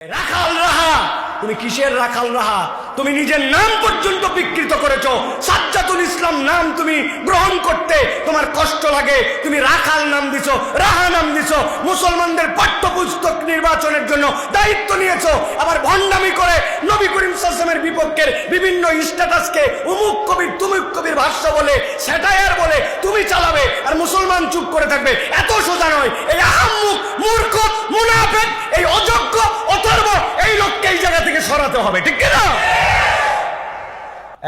রাখাল রাহা, তুমি কিসের রাখাল রাহা? তুমি নিজের নাম পর্যন্ত বিকৃত করেছো। সাজ্জাতুল ইসলাম নাম তুমি গ্রহণ করতে তোমার কষ্ট লাগে, তুমি রাখাল নাম দিছো, রাহা নাম দিছো। মুসলমানদের পাঠ্যপুস্তক নির্বাচনের জন্য দায়িত্ব নিয়েছো, আবার ভণ্ডামি করে নবী করিম সাল্লাল্লাহু আলাইহি ওয়াসাল্লামের বিপক্ষের বিভিন্ন স্ট্যাটাসকে উমুক কবির তুমুক কবির ভাষ্য বলে, স্যাটায়ার বলে তুমি চালাবে, আর মুসলমান চুপ করে থাকবে। এত সোজা নয়। এই আহাম্মুক, মূর্খ, মুনাফিক, এই অযোগ্য, অথর্ব এই লোককে এই জায়গা থেকে সরাতে হবে, ঠিক কিনা?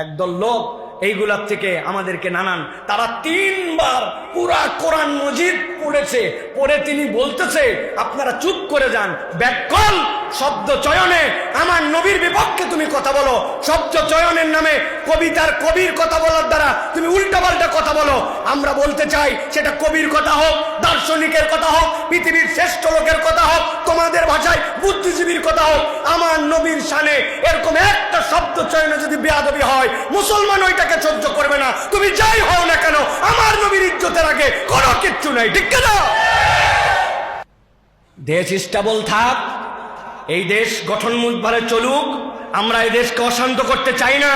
একদল লোক এইগুলার থেকে আমাদেরকে নানান, তারা 3 বার পুরা কোরআন মজিদ পড়েছে, পড়ে তিনি বলতেছে আপনারা চুপ করে যান। ব্যাককল শব্দ চয়নে আমার নবীর বিপক্ষে তুমি কথা বলো, শব্দ চয়নের নামে কবিতার কবির কথা বলার দ্বারা তুমি উল্টাপাল্টা কথা বলো। আমরা বলতে চাই সেটা কবির কথা হোক, দার্শনিকের কথা হোক, পৃথিবীর শ্রেষ্ঠ লোকের কথা হোক, তোমাদের ভাষায় বুদ্ধিজীবীর কথা হোক, আমার নবীর শানে এরকম একটা শব্দ চয়নে যদি বেয়াদবি হয়, মুসলমান ওইটাকে সহ্য করবে না। তুমি যাই হও না কেন, আমার নবীর ইজ্জতের আগে কোনো কিচ্ছু নাই, ঠিক না? দেশ স্টেবল থাক, এই দেশ গঠনমূলকভাবে চলুক, আমরা এই দেশকে অশান্ত করতে চাই না,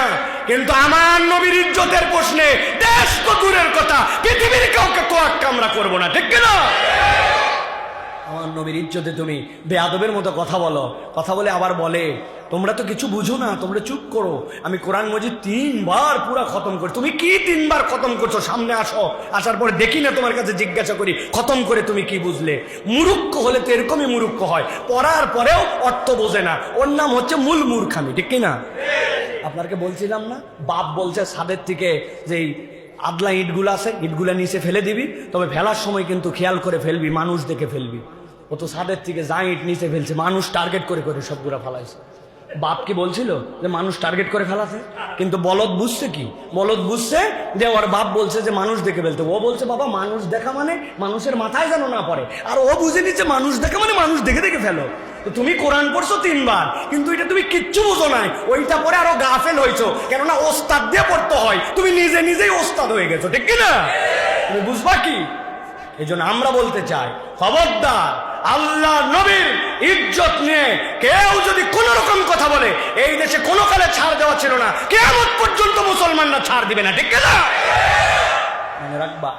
কিন্তু আমার নবীর ইজ্জতের প্রশ্নে দেশ তো দূরের কথা, পৃথিবীর কাউকে তোয়াক্কা আমরা করবো না, ঠিক না? আমার নবীর ইজ্জতে তুমি বেয়াদবের মতো কথা বলো, কথা বলে আবার বলে তোমরা তো কিছু বুঝো না, তোমরা চুপ করো। আমি কোরআন মজিদ 3 বার পুরা খতম করি। তুমি কি 3 বার খতম করছো? সামনে আসো, আসার পরে দেখি না তোমার কাছে জিজ্ঞাসা করি খতম করে তুমি কি বুঝলে। মুরুক্ষ হলে তো এরকমই মুরুক্ষ হয়, পড়ার পরেও অর্থ বোঝে না, ওর নাম হচ্ছে মূল মূর্খামি, ঠিক কিনা? আপনাকে বলছিলাম না, বাপ বলছে ছাদের থেকে যেই আদলা ইটগুলো আছে ইটগুলা নিচে ফেলে দিবি, তবে ফেলার সময় কিন্তু খেয়াল করে ফেলবি, মানুষ দেখে ফেলবি। ও তো ছাদের থেকে যা ইট নিচে ফেলছে, মানুষ টার্গেট করে করে সবগুলা ফেলাইছে। বাপ কি বলছিল যে মানুষ টার্গেট করে ফেলাছে? কিন্তু বলদ বুঝছে কি? বলদ বুঝছে যে ওর বাপ বলছে যে মানুষ দেখে ফেলতে, ও বলছে বাবা মানুষ দেখা মানে মানুষের মাথায় যেন না পড়ে, আর ও বুঝে নিচ্ছে মানুষ দেখা মানে মানুষ দেখে দেখে ফেলো। তো তুমি কোরআন পড়ছো 3 বার, কিন্তু এটা তুমি কিচ্ছু বুঝো নাই, ওইটা পরে আরো গাফেল হয়েছো, কেননা ওস্তাদ দিয়ে পড়তে হয়, তুমি নিজে নিজেই ওস্তাদ হয়ে গেছো, ঠিক কিনা? তুমি বুঝবা কি? এই জন্য আমরা বলতে চাই, খবরদার, আল্লাহ নবীর ইজ্জত নিয়ে কেউ যদি কোন রকম কথা বলে, এই দেশে কোনো কালে ছাড় দেওয়া ছিল না, কিয়ামত পর্যন্ত মুসলমানরা ছাড় দিবে না, ঠিক না? মনে রাখবা,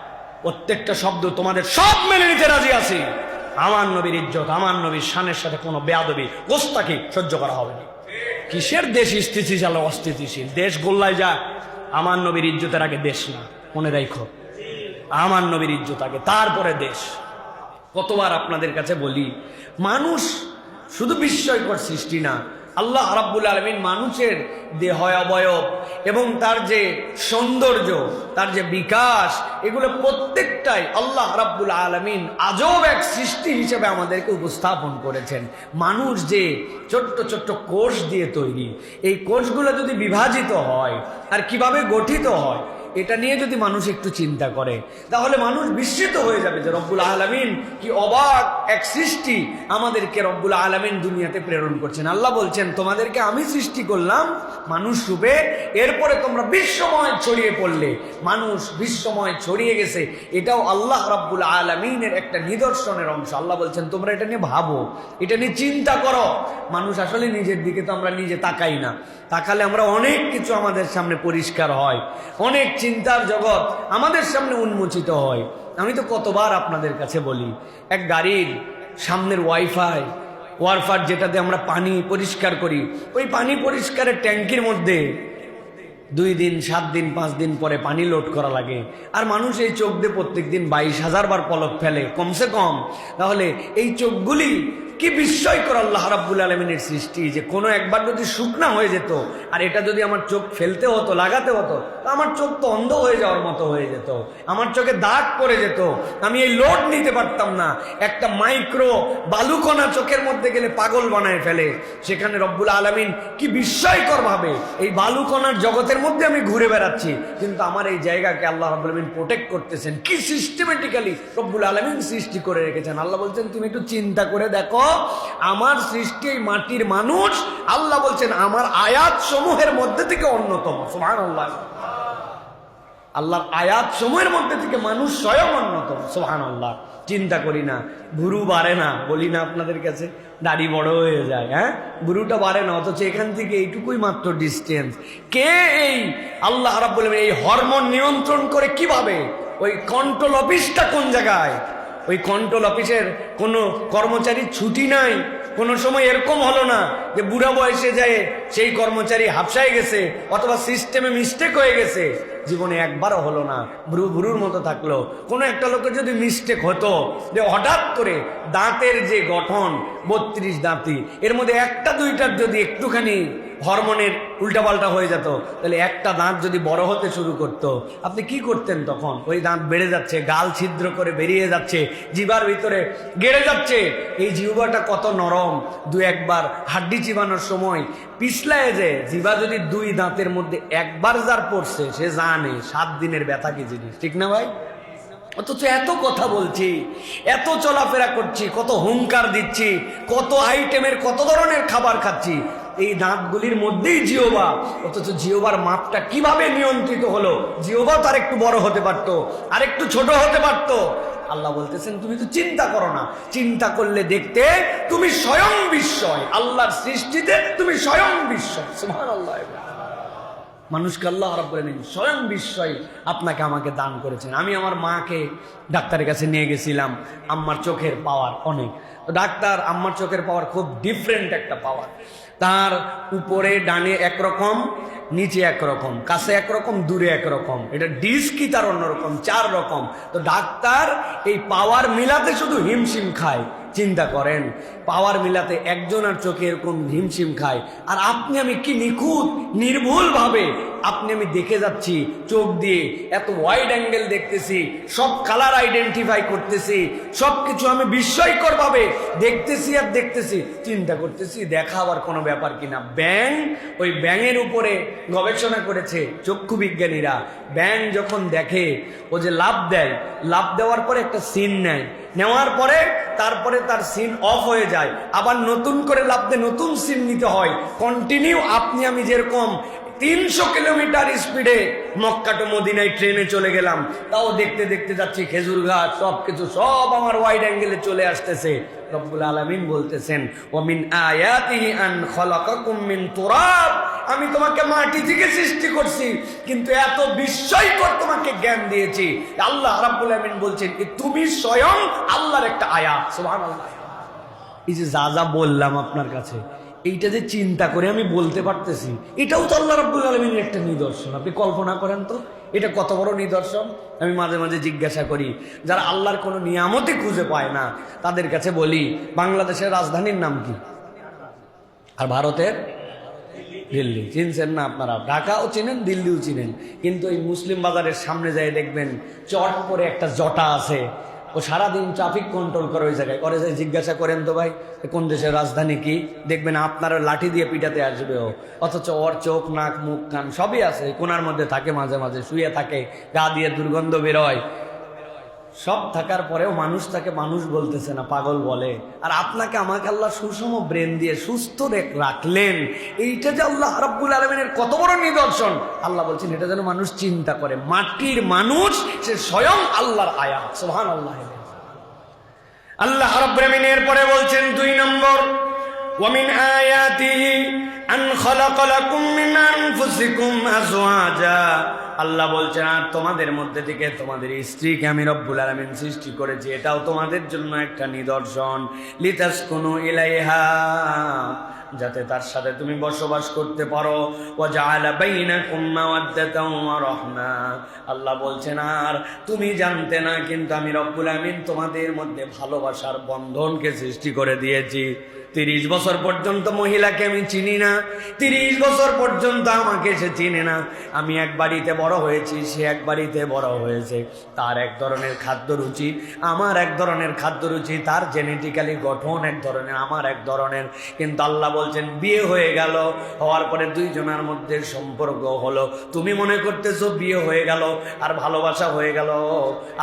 প্রত্যেকটা শব্দ তোমাদের সব মেনে নিতে রাজি আছি। আমার নবীর ইজ্জত, আমার নবীর শানের সাথে কোনো বেয়াদবি, গোস্তাকি সহ্য করা হবে না। কিসের দেশ স্থিতিশীল অস্থিতিশীল? দেশ গোল্লায় যা, আমার নবীর ইজ্জতের আগে দেশ না, মনে রাখো। আমার নবীর ইজ্জত আগে, তারপরে দেশ। কতবার আপনাদের কাছে বলি, মানুষ শুধু বিস্ময়কর সৃষ্টি না, আল্লাহ রাব্বুল আলামিন মানুষের দেহ অবয়ব এবং তার যে সৌন্দর্য, তার যে বিকাশ, এগুলো প্রত্যেকটাই আল্লাহ রাব্বুল আলামিন আজব এক সৃষ্টি হিসেবে আমাদেরকে উপস্থাপন করেছেন। মানুষ যে ছোট্ট ছোট্ট কোষ দিয়ে তৈরি, এই কোষগুলো যদি বিভাজিত হয় আর কিভাবে গঠিত হয়, এটা নিয়ে যদি মানুষ একটু চিন্তা করে, তাহলে মানুষ বিস্মিত হয়ে যাবে যে রব্বুল আলামিন কি অবাক এক সৃষ্টি আমাদেরকে রব্বুল আলামিন দুনিয়াতে প্রেরণ করছেন। আল্লাহ বলছেন তোমাদেরকে আমি সৃষ্টি করলাম মানুষ রূপে, এরপরে তোমরা বিশ্বময় ছড়িয়ে পড়লে। মানুষ বিশ্বময় ছড়িয়ে গেছে, এটাও আল্লাহ রব্বুল আলামিনের একটা নিদর্শনের অংশ। আল্লাহ বলছেন তোমরা এটা নিয়ে ভাবো, এটা নিয়ে চিন্তা করো। মানুষ আসলে নিজের দিকে তো আমরা নিজে তাকাই না, তাকালে আমরা অনেক কিছু আমাদের সামনে পরিষ্কার হয়, অনেক চিন্তার জগৎ আমাদের সামনে উন্মোচিত হয়। আমি তো কতবার আপনাদের কাছে বলি, এক গাড়ির সামনের ওয়ারফার যেটাতে আমরা পানি পরিষ্কার করি, ওই পানি পরিষ্কারের ট্যাঙ্কির মধ্যে 2 দিন 7 দিন 5 দিন পরে পানি লোড করা লাগে, আর মানুষ এই চোখ দিয়ে প্রত্যেক দিন 22,000 বার পলক ফেলে কমসে কম। তাহলে এই চোখগুলি কি বিস্ময়কর আল্লাহ রাব্বুল আলামিনের সৃষ্টি, যে কোনো একবার যদি শুকনা হয়ে যেত আর এটা যদি আমার চোখ ফেলতে হতো, লাগাতে হতো, আমার চোখ তো অন্ধ হয়ে যাওয়ার মতো হয়ে যেত, আমার চোখে দাগ পড়ে যেত, আমি এই লোড নিতে পারতাম না। একটা মাইক্রো বালুকণা চোখের মধ্যে গেলে পাগল বানায় ফেলে। সেখানে রব্বুল আলামিন কি বিস্ময়কর ভাবে এই বালুকণার জগতের মধ্যে আমি ঘুরে বেড়াচ্ছি, কিন্তু আমার এই জায়গাকে আল্লাহ রাব্বুল আলামিন প্রোটেক্ট করতেছেন। কি সিস্টেমেটিক্যালি রব্বুল আলামিন সৃষ্টি করে রেখেছেন। আল্লাহ বলছেন তুমি একটু চিন্তা করে দেখো, আমার সৃষ্টি এই মাটির মানুষ, আল্লাহ বলছেন আমার আয়াত সমূহের মধ্যে থেকে অন্যতম। সুবহানাল্লাহ। আল্লাহর আয়াত সময়ের মধ্যে থেকে মানুষ স্বয়ং অন্যতম। সুবহানাল্লাহ। চিন্তা করি না, ভুরু বাড়ে না, বলি না আপনাদের কাছে, দাড়ি বড় হয়ে যায়, হ্যাঁ, ভুরুটা বাড়ে না, অথচ এখান থেকে এইটুকুই মাত্র ডিস্টেন্স। কে এই আল্লাহ রাব্বুল আলামিন এই হরমোন নিয়ন্ত্রণ করে কিভাবে? ওই কন্ট্রোল অফিসটা কোন জায়গায়? ওই কন্ট্রোল অফিসের কোনো কর্মচারী ছুটি নাই। কোনো সময় এরকম হলো না যে বুড়া বয়সে যায় সেই কর্মচারী হাফসায় গেছে অথবা সিস্টেমে মিস্টেক হয়ে গেছে, জীবনে একবারও হলো না, ভুরুর মতো থাকলো। কোনো একটা লোকের যদি মিস্টেক হতো যে হঠাৎ করে দাঁতের যে গঠন 32 দাঁতি, এর মধ্যে একটা দুইটার যদি একটুখানি হরমোনের উল্টাপাল্টা হয়ে যেত, তাহলে একটা দাঁত যদি বড় হতে শুরু করতো, আপনি কি করতেন তখন? ওই দাঁত বেড়ে যাচ্ছে, গাল ছিদ্র করে বেরিয়ে যাচ্ছে, জিহ্বার ভিতরে গেড়ে যাচ্ছে। এই জিহ্বাটা কত নরম, দু একবার হাড্ডি চিবানোর সময় পিছলায় যে জিহ্বা যদি দুই দাঁতের মধ্যে একবার যার পড়ছে, সে জানে 7 দিনের ব্যথা কি জিনিস, ঠিক না ভাই? অথচ এত কথা বলছি, এত চলাফেরা করছি, কত হুঙ্কার দিচ্ছি, কত আইটেমের কত ধরনের খাবার খাচ্ছি, এই দাঁতগুলির মধ্যেই জিহ্বা। অথচ জিহ্বার মাপটা কিভাবে নিয়ন্ত্রিত হলো? জিহ্বা তার একটু বড় হতে পারতো, আর একটু ছোট হতে পারতো। আল্লাহ বলতেছেন তুমি তো চিন্তা করো না, চিন্তা করলে দেখতে তুমি স্বয়ং বিস্ময়, আল্লাহর সৃষ্টিতে তুমি স্বয়ং বিস্ময়। সুবহানাল্লাহ। মানুষকে আল্লাহ রাব্বুল আলামিন স্বয়ং বিস্ময় আপনাকে আমাকে দান করেছেন। আমি আমার মাকে ডাক্তারের কাছে নিয়ে গেছিলাম, আম্মার চোখের পাওয়ার অনেক, তো ডাক্তার আম্মার চোখের পাওয়ার খুব ডিফারেন্ট একটা পাওয়ার, তার উপরে ডানে একরকম, নিচে একরকম, কাছে একরকম, দূরে একরকম, এটা ডিস্কি তার অন্যরকম, 4 রকম। তো ডাক্তার এই পাওয়ার মিলাতে শুধু হিমশিম খায়। চিন্তা করেন, পাওয়ার মিলাতে একজনের চোখে এরকম হিমশিম খায়, আর আপনি আমি কি নিখুঁত নির্ভুল ভাবে আপনি আমি দেখে যাচ্ছি, চোখ দিয়ে এত ওয়াইড অ্যাঙ্গেল দেখতেছি, সব কালার আইডেন্টিফাই করতেছি, সবকিছু আমি বিস্ময়কর ভাবে দেখতেছি আর দেখতেছি, চিন্তা করতেছি দেখা আবার কোনো ব্যাপার কিনা। ব্যাঙ, ওই ব্যাঙের উপরে গবেষণা করেছে চক্ষু বিজ্ঞানীরা। ব্যাঙ যখন দেখে, ও যে লাফ দেয়, লাফ দেওয়ার পরে একটা সিন নেয়, নেওয়ার পরে তারপরে তার সিন অফ হয়ে যায়, আবার নতুন করে লাফ দিয়ে নতুন সিন নিতে হয়, কন্টিনিউ। আপনি আমি যেরকম 300 কিলোমিটার স্পিডে মক্কা টু মদিনায় ট্রেনে চলে গেলাম, তাও দেখতে দেখতে যাচ্ছি খেজুর গাছ, সবকিছু সব আমার ওয়াইড অ্যাঙ্গেলে চলে আসতেছে। রব্বুল আলামিন বলতেছেন ওয়ামিন আয়াতিহি আন খালাকাকুম মিন তুরাব, আমি তোমাকে মাটি থেকে সৃষ্টি করছি, কিন্তু এত বিস্ময়কর তোমাকে জ্ঞান দিয়েছি। আল্লাহ রাব্বুল আলামিন বলছেন কি তুমি স্বয়ং আল্লাহর একটা আয়াত। সুবহানাল্লাহ। এই যে যা যা বললাম আপনার কাছে, এইটা যে চিন্তা করে আমি বলতে পারতেছি, এটাও তো আল্লাহ রাব্বুল আলামিনের একটা নিদর্শন। আপনি কল্পনা করেন তো এটা কত বড় নিদর্শন। আমি মাঝে মাঝে জিজ্ঞাসা করি, যারা আল্লাহর কোনো নিয়ামতই খুঁজে পায় না, তাদের কাছে বলি বাংলাদেশের রাজধানীর নাম কি? আর ভারতের? দিল্লি। চিনছেন না আপনারা? ঢাকাও চিনেন, দিল্লিও চিনেন, কিন্তু এই মুসলিম বাজারের সামনে যায় দেখবেন চট করে একটা জটা আছে, ও সারাদিন ট্রাফিক কন্ট্রোল করে ওই জায়গায় করে যায়। জিজ্ঞাসা করেন তো ভাই কোন দেশের রাজধানী কি, দেখবেন আপনারা লাঠি দিয়ে পিটাতে আসবে ও, অথচ ওর চোখ নাক মুখ কান সবই আছে, কোনার মধ্যে থাকে, মাঝে মাঝে শুয়ে থাকে, গা দিয়ে দুর্গন্ধ বেরোয়, সব থাকার পরেও মানুষ তাকে মানুষ বলতেছে না, পাগল বলে। আর আপনাকে আমাকে আল্লাহ সুষম ব্রেন দিয়ে সুস্থ রাখলেন, এইটা যে আল্লাহ রাব্বুল আলামিনের কত বড় নিদর্শন। আল্লাহ বলছেন এটা যেন মানুষ চিন্তা করে, মাটির মানুষ সে স্বয়ং আল্লাহর আয়াত। সুবহানাল্লাহ। আল্লাহ রাব্বুল আলামিন এরপরে বলছেন 2 নম্বর, ওয়ামিন আয়াতিহি আন খালাকা লাকুম মিন আনফুসিকুম আজওয়াজা, আল্লাহ বলছেন আর তোমাদের মধ্যে থেকে তোমাদের স্ত্রীকে আমি রব্বুল আলামিন সৃষ্টি করেছি, এটাও তোমাদের জন্য একটা নিদর্শন। লিতাসকুনু ইলাইহা, যাতে তার সাথে তুমি বসবাস করতে পারো। ওয়া জাআলা বাইনাকুম মাওয়াদ্দাতাও ওয়া রাহমা, আল্লাহ বলছেন আর তুমি জানতে না, কিন্তু আমি রব্বুল আলামিন তোমাদের মধ্যে ভালোবাসার বন্ধনকে সৃষ্টি করে দিয়েছি। 30 বছর পর্যন্ত মহিলাকে আমি চিনি না, 30 বছর পর্যন্ত আমাকে সে চিনে না। আমি এক বাড়িতে বড় হয়েছি, সে এক বাড়িতে বড় হয়েছে, তার এক ধরনের খাদ্য রুচি, আমার এক ধরনের খাদ্য রুচি, তার জেনেটিক্যালি গঠন এক ধরনের, আমার এক ধরনের। কিন্তু আল্লাহ বলছেন বিয়ে হয়ে গেল, হওয়ার পরে 2 জনের মধ্যে সম্পর্ক হলো, তুমি মনে করতেছো বিয়ে হয়ে গেল আর ভালোবাসা হয়ে গেল।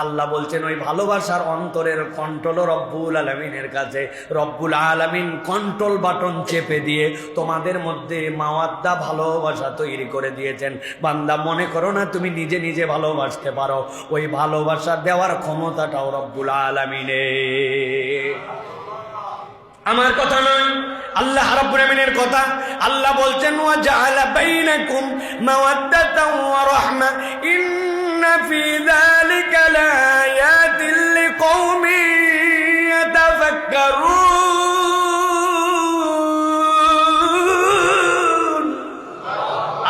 আল্লাহ বলছেন ওই ভালোবাসার অন্তরের কন্ট্রোল রব্বুল আলামিনের কাছে। রব্বুল আলামিন কন্ট্রোল বাটন চেপে দিয়ে তোমাদের মধ্যে মাওয়াদ্দা ভালোবাসা তৈরি করে দিয়েছেন। বান্দা মনে করো না তুমি নিজে নিজে ভালোবাসতে পারো, ওই ভালোবাসা দেওয়ার ক্ষমতাটাও রব্বুল আলামিনের। আমার কথা নয়, আল্লাহ রাব্বুল আলামিনের কথা। আল্লাহ বলছেন ওয়া জাআলা বাইনাকুম মাওয়াদ্দাতাও ওয়া রাহমা ইন্না ফি যালিকা লাআয়াতিন লিকওমিন ইয়াতাফাক্কারুন।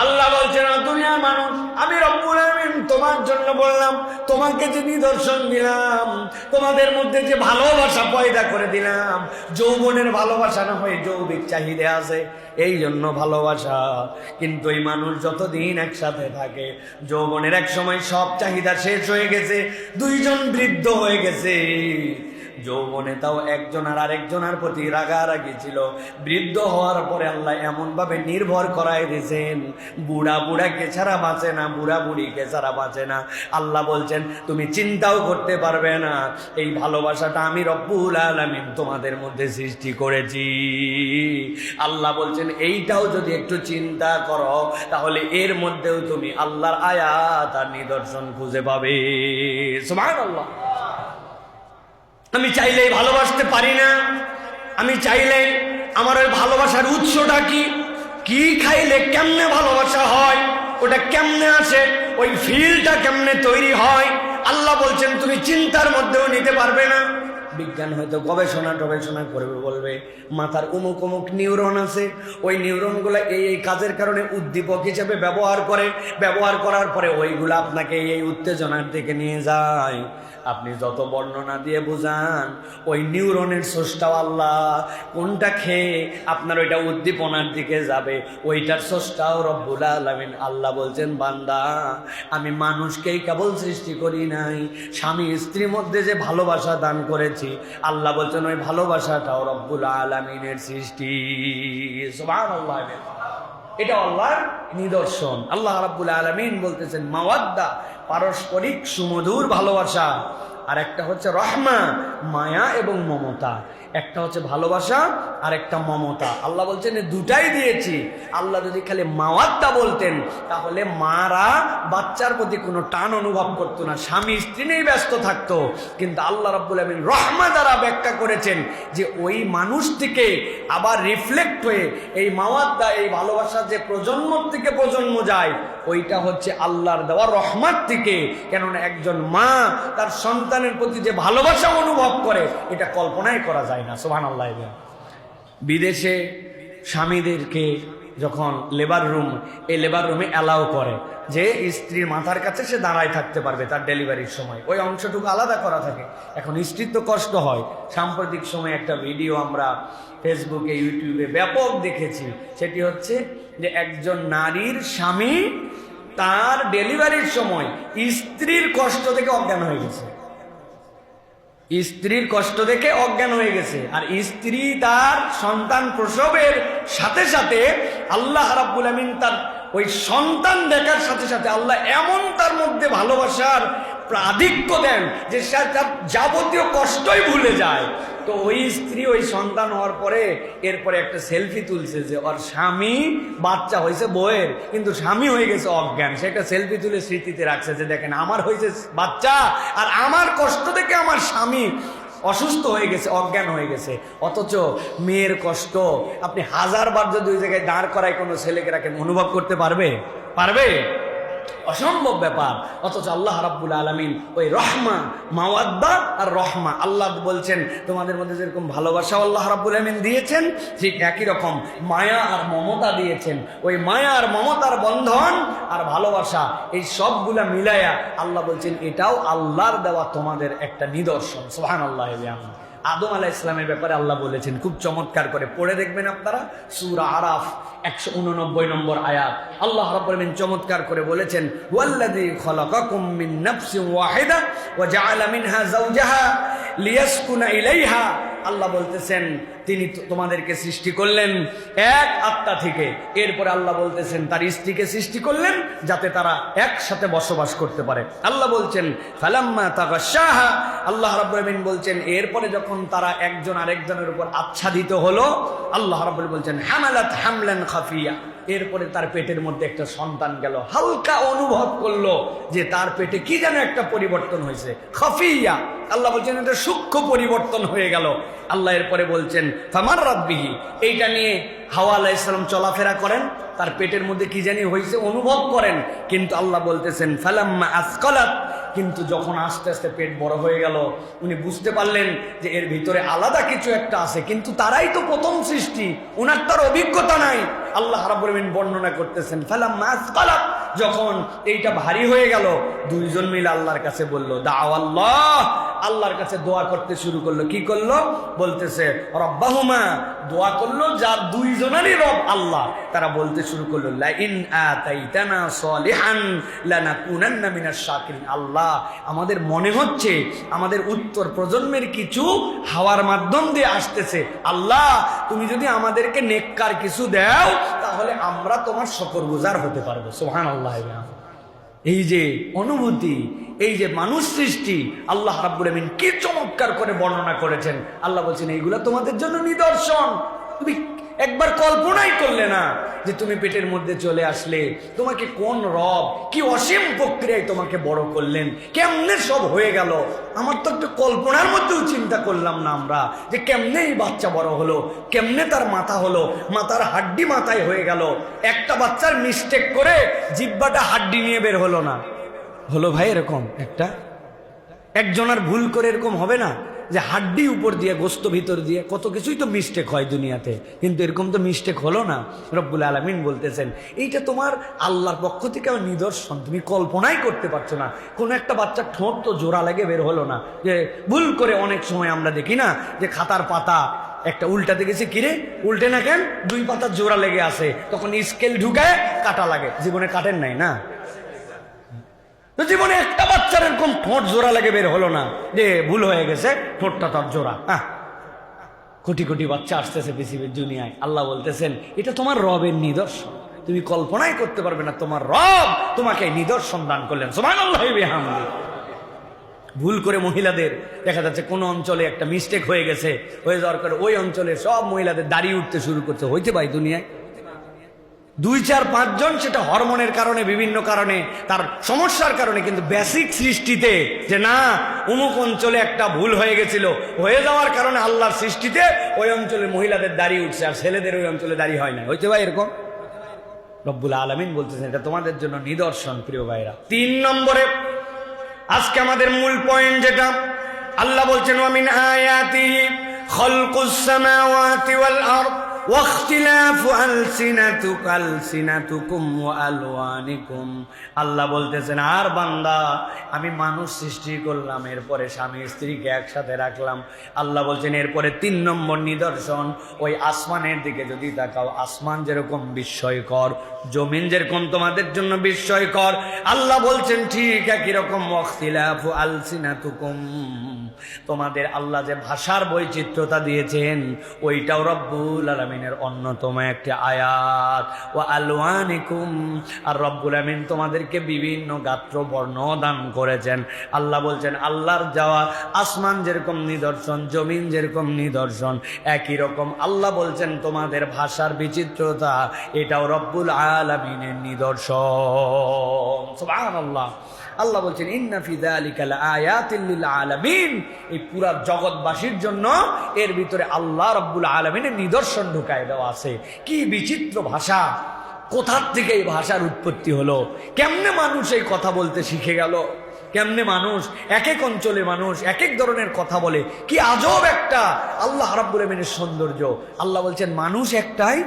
আল্লাহ বলছেন দুনিয়ার মানুষ, আমি রব্বুল আলামিন তোমার জন্য বললাম, তোমাকে যে নিদর্শন দিলাম, তোমাদের মধ্যে যে ভালোবাসা পয়দা করে দিলাম, যৌবনের ভালোবাসা না হয়ে যৌবিক চাহিদা আছে, এই জন্য ভালোবাসা। কিন্তু এই মানুষ যতদিন একসাথে থাকে, যৌবনের এক সময় সব চাহিদা শেষ হয়ে গেছে, দুইজন বৃদ্ধ হয়ে গেছে। যৌবনে তাও একজন আর আরেকজনের প্রতি রাগারাগি ছিল, বৃদ্ধ হওয়ার পরে আল্লাহ এমন ভাবে নির্ভর করাই দিয়েছেন, বুড়া বুড়াকে ছাড়া বাঁচে না, বুড়া বুড়িকে ছাড়া বাঁচে না। আল্লাহ বলছেন তুমি চিন্তাও করতে পারবে না, এই ভালোবাসাটা আমি রব্বুল আলামিন তোমাদের মধ্যে সৃষ্টি করেছি। আল্লাহ বলছেন এইটাও যদি একটু চিন্তা করো, তাহলে এর মধ্যেও তুমি আল্লাহর আয়াত আর নিদর্শন খুঁজে পাবে। সুবহানাল্লাহ। আমি চাইলেই ভালোবাসতে পারি না, আমি চাইলে আমার ওই ভালোবাসার উৎসটা কি, কি খাইলে কেমনে ভালোবাসা হয়, ওটা কেমনে আসে, ওই ফিলটা কেমনে তৈরি হয়, আল্লাহ বলছেন তুমি চিন্তার মধ্যেও নিতে পারবে না। বিজ্ঞান হয়তো গবেষণা করবে, বলবে মাথার অমুক অমুক নিউরন আছে, ওই নিউরনগুলো এই কাজের কারণে উদ্দীপক হিসেবে ব্যবহার করার পরে ওইগুলো আপনাকে এই উত্তেজনার দিকে নিয়ে যায়। আপনি যত বর্ণনা দিয়ে বোঝান, ওই নিউরনের স্রষ্টাও আল্লাহ, কোনটা খেয়ে আপনার ওইটা উদ্দীপনার দিকে যাবে, ওইটার স্রষ্টাও রব্বুল আলামিন। আল্লাহ বলছেন বান্দা, আমি মানুষকেই কেবল সৃষ্টি করি নাই, স্বামী স্ত্রীর মধ্যে যে ভালোবাসা দান করেছি, আল্লাহ বলছেন ওই ভালোবাসাটাও রব্বুল আলামিনের সৃষ্টি। সুবহানাল্লাহ। এটা আল্লাহর নিদর্শন। আল্লাহ রাব্বুল আলামিন বলতেছেন মাওয়াদ্দা, পারস্পরিক সুমধুর ভালোবাসা, আর একটা হচ্ছে রহমা, মায়া এবং মমতা। একটা হচ্ছে ভালোবাসা আর একটা মমতা। আল্লাহ বলছেন দুটাই দিয়েছি। আল্লাহ যদি খালি মাওয়াদ্দা বলতেন, তাহলে মারা বাচ্চার প্রতি কোনো টান অনুভব করতো না, স্বামী স্ত্রী নিয়েই ব্যস্ত থাকতো। কিন্তু আল্লাহ রাব্বুল আলামিন রহমা দ্বারা ব্যাখ্যা করেছেন যে ওই মানুষ থেকে আবার রিফ্লেক্ট হয়ে এই মাওয়াদ্দা, এই ভালোবাসা যে প্রজন্ম থেকে প্রজন্ম যায়, ওইটা হচ্ছে আল্লাহর দেওয়া রহমত থেকে। কেননা একজন মা তার সন্তানের প্রতি যে ভালোবাসা অনুভব করে, এটা কল্পনাই করা যায় না। সুবহানাল্লাহ। বিদেশে স্বামীদেরকে যখন লেবার রুমে অ্যালাউ করে যে স্ত্রীর মাথার কাছে সে দাঁড়ায় থাকতে পারবে তার ডেলিভারির সময়, ওই অংশটুকু আলাদা করা থাকে। এখন স্ত্রীর তো কষ্ট হয়। সাম্প্রতিক সময় একটা ভিডিও আমরা ফেসবুকে ইউটিউবে ব্যাপক দেখেছি, সেটি হচ্ছে যে একজন নারীর স্বামী তার ডেলিভারির সময় স্ত্রীর কষ্ট থেকে অজ্ঞান হয়ে গেছে, স্ত্রীর কষ্ট দেখে অজ্ঞান হয়ে গেছে। আর স্ত্রী তার সন্তান প্রসবের সাথে সাথে আল্লাহ রাব্বুল আমিন তার ওই সন্তান দেখার সাথে সাথে আল্লাহ এমন তার মধ্যে ভালোবাসার আধিক্য দেন যে সে তার যাবতীয় কষ্টই ভুলে যায়। তো ওই স্ত্রী ওই সন্তান হওয়ার পরে এরপরে একটা সেলফি তুলছে যে ওর স্বামী, বাচ্চা হয়েছে বউয়ের, কিন্তু স্বামী হয়ে গেছে অজ্ঞান। সে একটা সেলফি তুলে স্মৃতিতে রাখছে যে দেখেন আমার হয়েছে বাচ্চা, আর আমার কষ্ট দেখে আমার স্বামী অসুস্থ হয়ে গেছে, অজ্ঞান হয়ে গেছে। অথচ মেয়ের কষ্ট আপনি 1000 বার যদি ওই জায়গায় দাঁড় করায় কোনো ছেলেকে রাখেন, অনুভব করতে পারবে? অসম্ভব ব্যাপার। অথচ আল্লাহ রাব্বুল আলামিন ওই রহমা, মাওয়াদ্দা আর রহমা, আল্লাহ বলছেন তোমাদের মধ্যে যেরকম ভালোবাসা আল্লাহ রাব্বুল আলামিন দিয়েছেন, ঠিক একই রকম মায়া আর মমতা দিয়েছেন। ওই মায়া আর মমতার বন্ধন আর ভালোবাসা, এই সবগুলা মিলায়া আল্লাহ বলছেন এটাও আল্লাহর দেওয়া তোমাদের একটা নিদর্শন। সুবহানাল্লাহ। আদম আলাইহিস সালামের ব্যাপারে আল্লাহ বলেছেন খুব চমৎকার করে, পড়ে দেখবেন আপনারা, সূরা আরাফ 189 নম্বর আয়াত। আল্লাহ রাব্বুল আলামিন চমৎকার করে বলেছেন ওয়াল্লাযী খালাকাকুম মিন নাফসিন ওয়াহিদা ওয়া জাআলা মিনহা যাওজাহা লিয়াসকুনা ইলাইহা। আল্লাহ বলতেছেন তিনি তোমাদেরকে সৃষ্টি করলেন এক আত্মা থেকে। এরপরে আল্লাহ বলতেছেন তার স্ত্রীকে সৃষ্টি করলেন যাতে তারা একসাথে বসবাস করতে পারে। আল্লাহ বলছেন ফালাম্মা তাগাশাহা, আল্লাহ রাব্বুল আলামিন বলছেন এরপরে যখন তারা একজন আরেকজনের উপর আচ্ছাদিত হলো, আল্লাহ রাব্বুল আলামিন বলছেন হামালাত হামলান খাফিয়া, এরপরে তার পেটের মধ্যে একটা সন্তান গেল। হালকা অনুভব করলো যে তার পেটে কি যেন একটা পরিবর্তন হয়েছে, খাফিয়া। আল্লাহ বলছেন এটা সূক্ষ্ম পরিবর্তন হয়ে গেল। আল্লাহ এরপরে বলছেন ফামাররাত বিহি, এইটা নিয়ে হাওয়া আলাইহিস সালাম চলাফেরা করেন, তার পেটের মধ্যে কি জানি হয়েছে অনুভব করেন। কিন্তু আল্লাহ বলতেছেন ফালাম্মা আসকালাত, কিন্তু যখন আস্তে আস্তে পেট বড় হয়ে গেল উনি বুঝতে পারলেন যে এর ভিতরে আলাদা কিছু একটা আছে, কিন্তু তারাই তো প্রথম সৃষ্টি, উনার তার অভিজ্ঞতা নাই। আল্লাহ রাব্বুল আলামিন বর্ণনা করতেছেন ফালাম্মা আসকালাত, যখন এইটা ভারী হয়ে গেল দুইজন মিলে আল্লাহর কাছে বলল দাআওয়াল্লাহ, আল্লাহর কাছে দোয়া করতে শুরু করলো। কি করলো? বলতেছে রব্বাহুমা, দোয়া করলো যার দুইজনেরই রব আল্লাহ। তারা বলতে শুরু করলো লা ইন আতাইতানা সলিহান লানাকুনান্না মিনাশ শাকিরিন, আল্লাহ আমাদের মনে হচ্ছে আমাদের উত্তর প্রজন্মের কিছু হাওয়ার মাধ্যম দিয়ে আসতেছে, আল্লাহ তুমি যদি আমাদেরকে নেককার কিছু দাও তাহলে আমরা তোমার শুকরগুজার হতে পারবো। সুবহানাল্লাহ। এই যে অনুভূতি, এই যে মানুষ সৃষ্টি, আল্লাহ রাব্বুল আলামিন কি চমৎকার করে বর্ণনা করেছেন। আল্লাহ বলছেন এইগুলা তোমাদের জন্য নিদর্শন। তুমি একবার কল্পনাই করলে না যে তুমি পেটের মধ্যে চলে আসলে, তোমাকে কোন রব কি অসীম প্রক্রিয়ায় তোমাকে বড় করলেন, কেমনে সব হয়ে গেল। আমার তো একটু কল্পনার মধ্যেও চিন্তা করলাম না আমরা যে কেমনে এই বাচ্চা বড় হলো, কেমনে তার মাথা হলো, মাথার হাড্ডি মাথায় হয়ে গেল। একটা বাচ্চার মিস্টেক করে জিহ্বাটা হাড্ডি নিয়ে বের হলো না, হলো ভাই এরকম একজনের ভুল করে এরকম হবে না যে হাড্ডি উপর দিয়ে গোস্ত ভিতর দিয়ে, কত কিছুই তো মিস্টেক হয় দুনিয়াতে, কিন্তু এরকম তো মিস্টেক হলো না। রব্বুল আলামিন বলতেছেন এইটা তোমার আল্লাহর পক্ষ থেকে নিদর্শন, তুমি কল্পনাই করতে পারছো না। কোনো একটা বাচ্চার ঠোঁট তো জোড়া লেগে বের হলো না, যে ভুল করে অনেক সময় আমরা দেখি না যে খাতার পাতা একটা উল্টাতে গেছে, কিরে উল্টে না কেন, দুই পাতার জোড়া লেগে আছে, তখন স্কেল ঢুকায় কাটা লাগে। জীবনে কাটেন নাই না? জীবনে একটা বাচ্চার এরকম ঠোঁট জোড়া লেগে বের হলো না যে ভুল হয়ে গেছে, ঠোঁটটা তার জোড়া। কোটি কোটি বাচ্চা আসতেছে পৃথিবীর দুনিয়ায়। আল্লাহ বলতেছেন এটা তোমার রবের নিদর্শন, তুমি কল্পনাই করতে পারবে না তোমার রব তোমাকে নিদর্শন দান করলেন। সুবহানাল্লাহি ওয়া বিহামদিহি। ভুল করে মহিলাদের দেখা যাচ্ছে কোন অঞ্চলে একটা মিস্টেক হয়ে গেছে, হয়ে যাওয়ার পরে ওই অঞ্চলে সব মহিলাদের দাড়ি উঠতে শুরু করছে। হইতে পাই দুনিয়ায় 2-4-5 জন, সেটা হরমোনের কারণে, বিভিন্ন কারণে, তার সমস্যার কারণে, কিন্তু বেসিক সৃষ্টিতে যে না অমুক অঞ্চলে একটা ভুল হয়ে গেছিল, হয়ে যাওয়ার কারণে আল্লাহর সৃষ্টিতে ওই অঞ্চলের মহিলাদের দাড়ি উঠছে আর ছেলেদের ওই অঞ্চলে দাড়ি হয় না। হইতে ভাই এরকম? রব্বুল আলামিন বলতেছেন এটা তোমাদের জন্য নিদর্শন। প্রিয় ভাইরা, 3 নম্বরে আজকে আমাদের মূল পয়েন্ট যেটা, আল্লাহ বলছেন ওয়া মিন আয়াতিহি খালকুস সামাওয়াতি ওয়াল আরদ ওয়াখতিলাফু আলসিনাতুকুম ওয়া আলওয়ানিকুম। আল্লাহ বলতেছেন আর বান্দা আমি মানুষ সৃষ্টি করলাম, এরপরে স্বামী স্ত্রীকে একসাথে রাখলাম। আল্লাহ বলছেন এরপরে 3 নম্বর নিদর্শন, ওই আসমানের দিকে যদি তাকাও, আসমান যেরকম বিস্ময়কর, জমিন যেরকম তোমাদের জন্য বিস্ময়কর, আল্লাহ বলছেন ঠিক একই রকম ওয়াখতিলাফু আলসিনাতুকুম, তোমাদের আল্লাহ যে ভাষার বৈচিত্র্যতা দিয়েছেন ওইটাও রব্বুল আলামিনের অন্যতম একটি আয়াত। ওয়া আলওয়ানিকুম, আর রব্বুল আলামিন তোমাদেরকে বিভিন্ন গাত্র বর্ণ দান করেছেন। আল্লাহ বলছেন আল্লাহর যাওয়া আসমান যেরকম নিদর্শন, জমিন যেরকম নিদর্শন, একই রকম আল্লাহ বলছেন তোমাদের ভাষার বিচিত্রতা এটাও রব্বুল আলামিনের নিদর্শন। সুবহানাল্লাহ। আল্লাহ বলছেন ইন্না ফি যালিকা লাআয়াতিন লিল আলামিন, এই পুরা জগৎবাসীর জন্য এর ভিতরে আল্লাহ রাব্বুল আলামিনের নিদর্শন ঢুকায় দেওয়া আছে। কি বিচিত্র ভাষা, কোথার থেকে এই ভাষার উৎপত্তি হলো, কেমনে মানুষ এই কথা বলতে শিখে গেল, কেমনে মানুষ এক এক অঞ্চলে মানুষ এক এক ধরনের কথা বলে, কি আজব একটা আল্লাহ রাব্বুল আলামিনের সৌন্দর্য। আল্লাহ বলছেন মানুষ একটাই,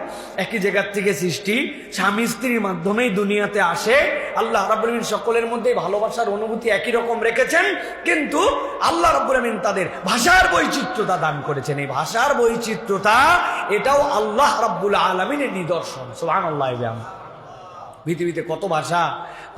একই জায়গার থেকে সৃষ্টি, স্বামী স্ত্রীর মাধ্যমেই দুনিয়াতে আসে। আল্লাহ রাব্বুল আলামিন সকলের মধ্যে ভালোবাসার অনুভূতি একই রকম রেখেছেন, কিন্তু আল্লাহ রাব্বুল আলামিন তাদের ভাষার বৈচিত্র্যতা দান করেছেন। এই ভাষার বৈচিত্র্যতা এটাও আল্লাহ রাব্বুল আলামিনের নিদর্শন। সুবহানাল্লাহ। পৃথিবীতে কত ভাষা,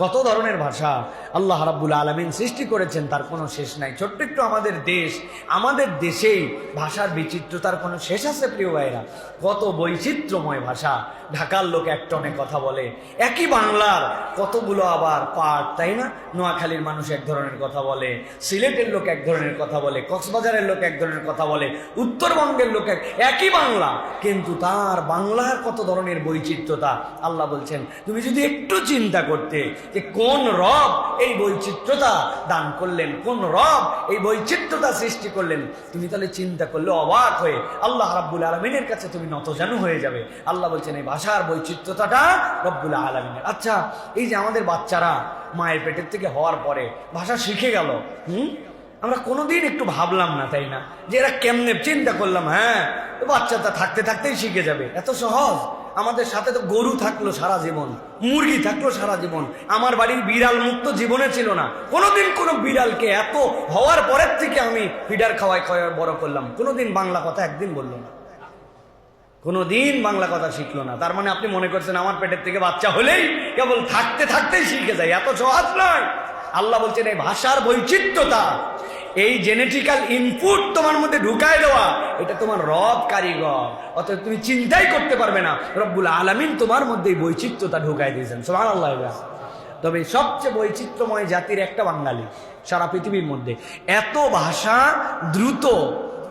কত ধরনের ভাষা আল্লাহ রাব্বুল আলামিন সৃষ্টি করেছেন, তার কোনো শেষ নাই। ছোট্ট একটু আমাদের দেশ, আমাদের দেশেই ভাষার বিচিত্রতার কোনো শেষ আছে প্রিয় ভাইরা? কত বৈচিত্র্যময় ভাষা। ঢাকার লোক এক টনে কথা বলে, একই বাংলার কতগুলো আবার পার্ট, তাই না? নোয়াখালীর মানুষ এক ধরনের কথা বলে, সিলেটের লোক এক ধরনের কথা বলে, কক্সবাজারের লোক এক ধরনের কথা বলে, উত্তরবঙ্গের লোক একই বাংলা, কিন্তু তার বাংলার কত ধরনের বৈচিত্র্যতা। আল্লাহ বলছেন তুমি যদি একটু চিন্তা করতে যে কোন রব এই বৈচিত্র্যতা দান করলেন, কোন রব এই বৈচিত্র্যতা সৃষ্টি করলেন, তুমি তাহলে চিন্তা করলে অবাক হয়ে আল্লাহ রাব্বুল আলামিনের কাছে তুমি নতজানু হয়ে যাবে। আল্লাহ বলছেন এই ভাষার বৈচিত্র্যতাটা রব্বুল আলামিনের। আচ্ছা, এই যে আমাদের বাচ্চারা মায়ের পেটের থেকে হওয়ার পরে ভাষা শিখে গেল, আমরা কোনোদিন একটু ভাবলাম না, তাই না, যে এরা কেমনে? চিন্তা করলাম হ্যাঁ বাচ্চাটা থাকতে থাকতেই শিখে যাবে, এত সহজ। আমাদের সাথে তো গরু থাকলো সারা জীবন, মুরগি থাকলো সারা জীবন, আমার বাড়ির বিড়াল মুক্ত জীবনে ছিল না। কোনোদিন কোনো বিড়ালকে এত হওয়ার পরের থেকে আমি ফিডার খাওয়াই বড় করলাম, কোনোদিন বাংলা কথা একদিন বললো না, কোনোদিন বাংলা কথা শিখলো না। তার মানে আপনি মনে করছেন আমার পেটের থেকে বাচ্চা হলেই কেবল থাকতে থাকতেই শিখে যায়? এত সহজ নয়। আল্লাহ বলছেন এই ভাষার বৈচিত্র্যতা, এই জেনেটিক্যাল ইনপুট তোমার মধ্যে ঢুকায় দেওয়া, এটা তোমার রব কারিগর, অতএব তুমি চিন্তাই করতে পারবে না। রব্বুল আলামিন তোমার মধ্যে এই বৈচিত্র্যতা ঢুকায় দিয়েছেন, সুবহানাল্লাহ। তবে সবচেয়ে বৈচিত্র্যময় জাতির একটা বাঙালি সারা পৃথিবীর মধ্যে। এত ভাষা, দ্রুত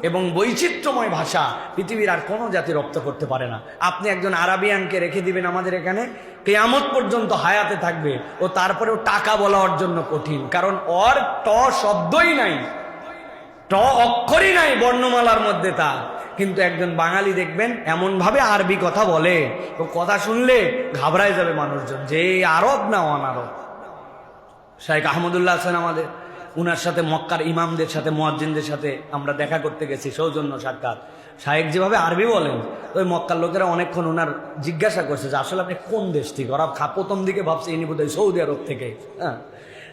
এবং বৈচিত্র্যময় ভাষা পৃথিবীর আর কোনো জাতি রপ্ত করতে পারে না। আপনি একজন আরাবিয়ানকে রেখে দিবেন আমাদের এখানে, কিয়ামত পর্যন্ত হায়াতে থাকবে, ও তারপরেও টাকা বলা ওর জন্য কঠিন, কারণ ওর ট শব্দই নাই, ট অক্ষরই নাই বর্ণমালার মধ্যে তার। কিন্তু একজন বাঙালি দেখবেন এমনভাবে আরবি কথা বলে, ও কথা শুনলে ঘাবড়ায় যাবে মানুষজন যে আরব না অনারব। শাইখ আহমদুল্লাহ আছেন আমাদের, উনার সাথে মক্কার ইমামদের সাথে, মুয়াজ্জিনদের সাথে আমরা দেখা করতে গেছি, সৌজন্য সাক্ষাৎ। শাইখ যেভাবে আরবি বলেন, ওই মক্কার লোকেরা অনেকক্ষণ ওনার জিজ্ঞাসা করছে যে আসলে আপনি কোন দেশ থেকে? ওরা প্রথম দিকে ভাবছে ইনি বোধহয় সৌদি আরব থেকে। হ্যাঁ,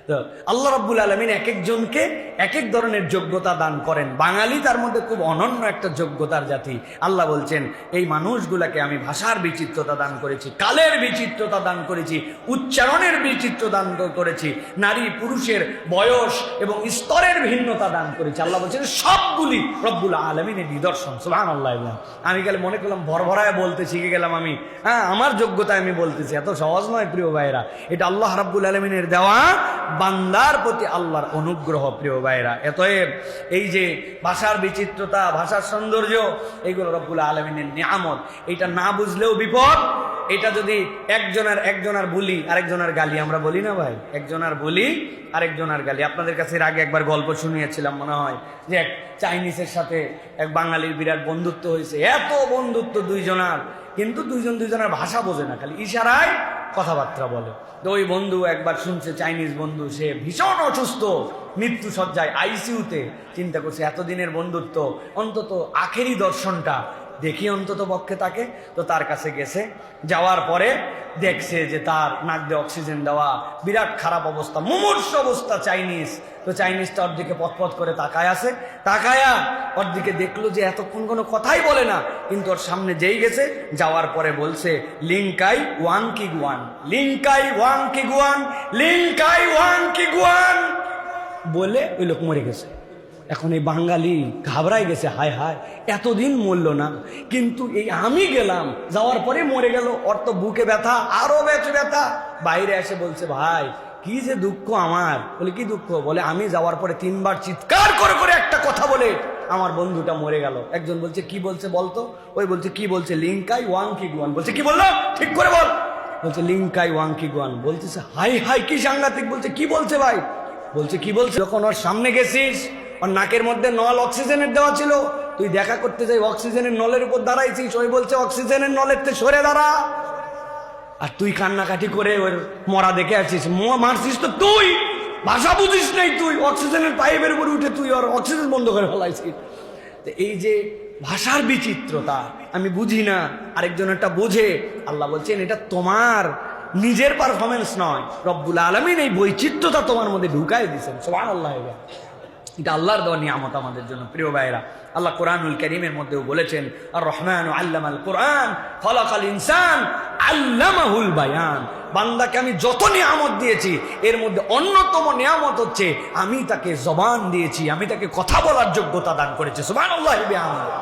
তো আল্লাহ রাব্বুল আলামিন এক একজনকে এক এক ধরনের যোগ্যতা দান করেন। বাঙালি তার মধ্যে খুব অনন্য একটা যোগ্যতার জাতি। আল্লাহ বলছেন এই মানুষগুলাকে আমি ভাষার বিচিত্রতা দান করেছি, কালের বিচিত্রতা দান করেছি, উচ্চারণের বিচিত্র দান করেছি, নারী পুরুষের বয়স এবং স্তরের ভিন্নতা দান করেছি। আল্লাহ বলছেন সবগুলি রব্বুল আলামিনের নিদর্শন, সুবহানাল্লাহ। আমি গেলে মনে করলাম ভরভরায় বলতে শিখে গেলাম আমি, হ্যাঁ আমার যোগ্যতায় আমি বলতেছি। এত সহজ নয় প্রিয় ভাইরা, এটা আল্লাহ রাব্বুল আলামিনের দেওয়া বান্দার প্রতি আল্লাহর অনুগ্রহ প্রিয় ভাইরা। এতএব এই যে ভাষার বিচিত্রতা, ভাষার সৌন্দর্য, এইগুলো রব্বুল আলামিনের নিয়ামত। এটা না বুঝলেও বিপদ। এটা যদি একজনের বলি আরেকজনের গালি, আমরা বলি না ভাই, একজনের বলি আরেকজনের গালি। আপনাদের কাছে এর আগে একবার গল্প শুনিয়েছিলাম মনে হয়, যে এক চাইনিজের সাথে এক বাঙালির বিরাট বন্ধুত্ব হয়েছে। এত বন্ধুত্ব দুইজনার, কিন্তু দুইজনের ভাষা বোঝে না, খালি ইশারায় কথাবার্তা বলে। তো ওই বন্ধু একবার শুনছে, চাইনিজ বন্ধু, সে ভীষণ অসুস্থ, মৃত্যু সজ্জায়, আইসিইউতে। চিন্তা করছে এতদিনের বন্ধুত্ব, অন্তত আখেরি দর্শনটা দেখি অন্তত পক্ষে তাকে। তো তার কাছে গেছে, যাওয়ার পরে দেখছে যে তার নাক দিয়ে অক্সিজেন দেওয়া, বিরাট খারাপ অবস্থা, মুমূর্ষ অবস্থা চাইনিজ। তো চাইনিজটা ওর দিকে পথ করে তাকায় আছে, তাকায়া ওর দিকে দেখলো যে এতক্ষণ কোনো কথাই বলে না, কিন্তু ওর সামনে যেই গেছে, যাওয়ার পরে বলছে লিংকাই ওয়াং কি গুয়ান, লিংকাই ওয়াং কি গুয়ান, লিংকাই ওয়াং কি গুয়ান বলে ওই লোক মরে গেছে। এখন এই বাঙালি ঘাবড়াই গেছে, হায় হায় এতদিন মরল না, কিন্তু এই আমি গেলাম, যাওয়ার পরে মরে গেল। ওর তো বুকে ব্যথা, আরো ব্যথা। বাইরে এসে বলছে ভাই কি যে দুঃখ আমার। বলে কি দুঃখ? বলে আমি যাওয়ার পরে 3 বার চিৎকার করে একটা কথা বলে আমার বন্ধুটা মরে গেল। একজন বলছে কি বলছে বলতো? ওই বলছে কি বলছে? লিংকাই ওয়াং কি গুয়ান। বলছে কি বললো? ঠিক করে বল। বলছে লিংকাই ওয়াং কি গুয়ান। বলতেছে হাই হাই কি সাংঘাতিক। বলছে কি বলছে ভাই? বলছে কি বলছে? যখন ওর সামনে গেছিস, ওর নাকের মধ্যে নল অক্সিজেনের দেওয়া ছিল, তুই দেখা করতে যাই অক্সিজেনের নলের উপর দাঁড়াইছিস, ওই বলছে অক্সিজেনের নলের তে সরে দাঁড়া, আর তুই কান্নাকাটি করে ওর মরা দেখে আছিস। মারছিস তো তুই, ভাষা বুঝিস নাই তুই, অক্সিজেনের পাইপের উপরে উঠে তুই ওর অক্সিজেন বন্ধ করে ফেলাইছিস। এই যে ভাষার বিচিত্রতা, আমি বুঝি না, আরেকজনেরটা বোঝে। আল্লাহ বলছেন এটা তোমার নিজের পারফরমেন্স নয়, রব্বুল আলামিন এই বৈচিত্রতা তোমার মধ্যে ঢুকাই দিয়েছেন, সুবহানাল্লাহ। এটা আল্লাহর দেওয়া নিয়ামত আমাদের জন্য প্রিয় ভাইরা। আল্লাহ কোরআনুল কারীমের মধ্যেও বলেছেন আর রহমান আল্লামাল কোরআন খলাকাল ইনসান আল্লামাহুল বায়ান। বান্দাকে আমি যত নিয়ামত দিয়েছি এর মধ্যে অন্যতম নিয়ামত হচ্ছে আমি তাকে জবান দিয়েছি, আমি তাকে কথা বলার যোগ্যতা দান করেছি। সুবহানাল্লাহি ওয়া বিহামদিহি।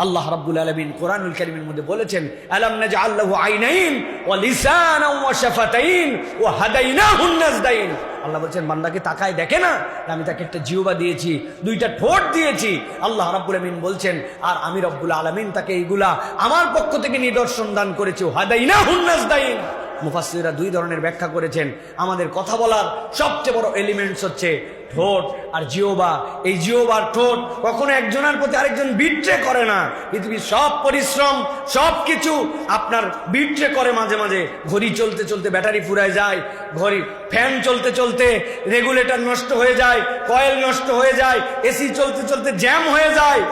আল্লাহ রাব্বুল আলামিন কোরআনুল কারীমের মধ্যে বলেছেন, আলাম নাজআল লাহু আইনাইন ওয়া লিসানান ওয়া শাফাতাইন ওয়া হাদাইনাহুন নাজদাইন। আল্লাহ বলছেন বান্দাকে তাকায় দেখে না, আমি তাকে একটা জিহ্বা দিয়েছি, দুইটা ঠোঁট দিয়েছি। আল্লাহ রাব্বুল আলামিন বলছেন আর আমি রব্বুল আলামিন তাকে এইগুলা আমার পক্ষ থেকে নিদর্শন দান করেছি। হাদাইনাহুন নাজদাইন। মুফাসসিররা দুই ধরনের ব্যাখ্যা করেছেন। আমাদের কথা বলার সবচেয়ে বড় এলিমেন্টস হচ্ছে ঠোঁট আর জিহ্বা। এই জিহ্বার ঠোঁট কখনো একজনের প্রতি আরেকজন বিট্রে করে না। পৃথিবীর সব পরিশ্রম সব কিছু আপনার বিট্রে করে। মাঝে মাঝে ঘড়ি চলতে চলতে ব্যাটারি ফুরায় যায়, ঘড়ি ফ্যান চলতে চলতে রেগুলেটর নষ্ট হয়ে যায়, কয়েল নষ্ট হয়ে যায়, এসি চলতে চলতে জ্যাম হয়ে যায়,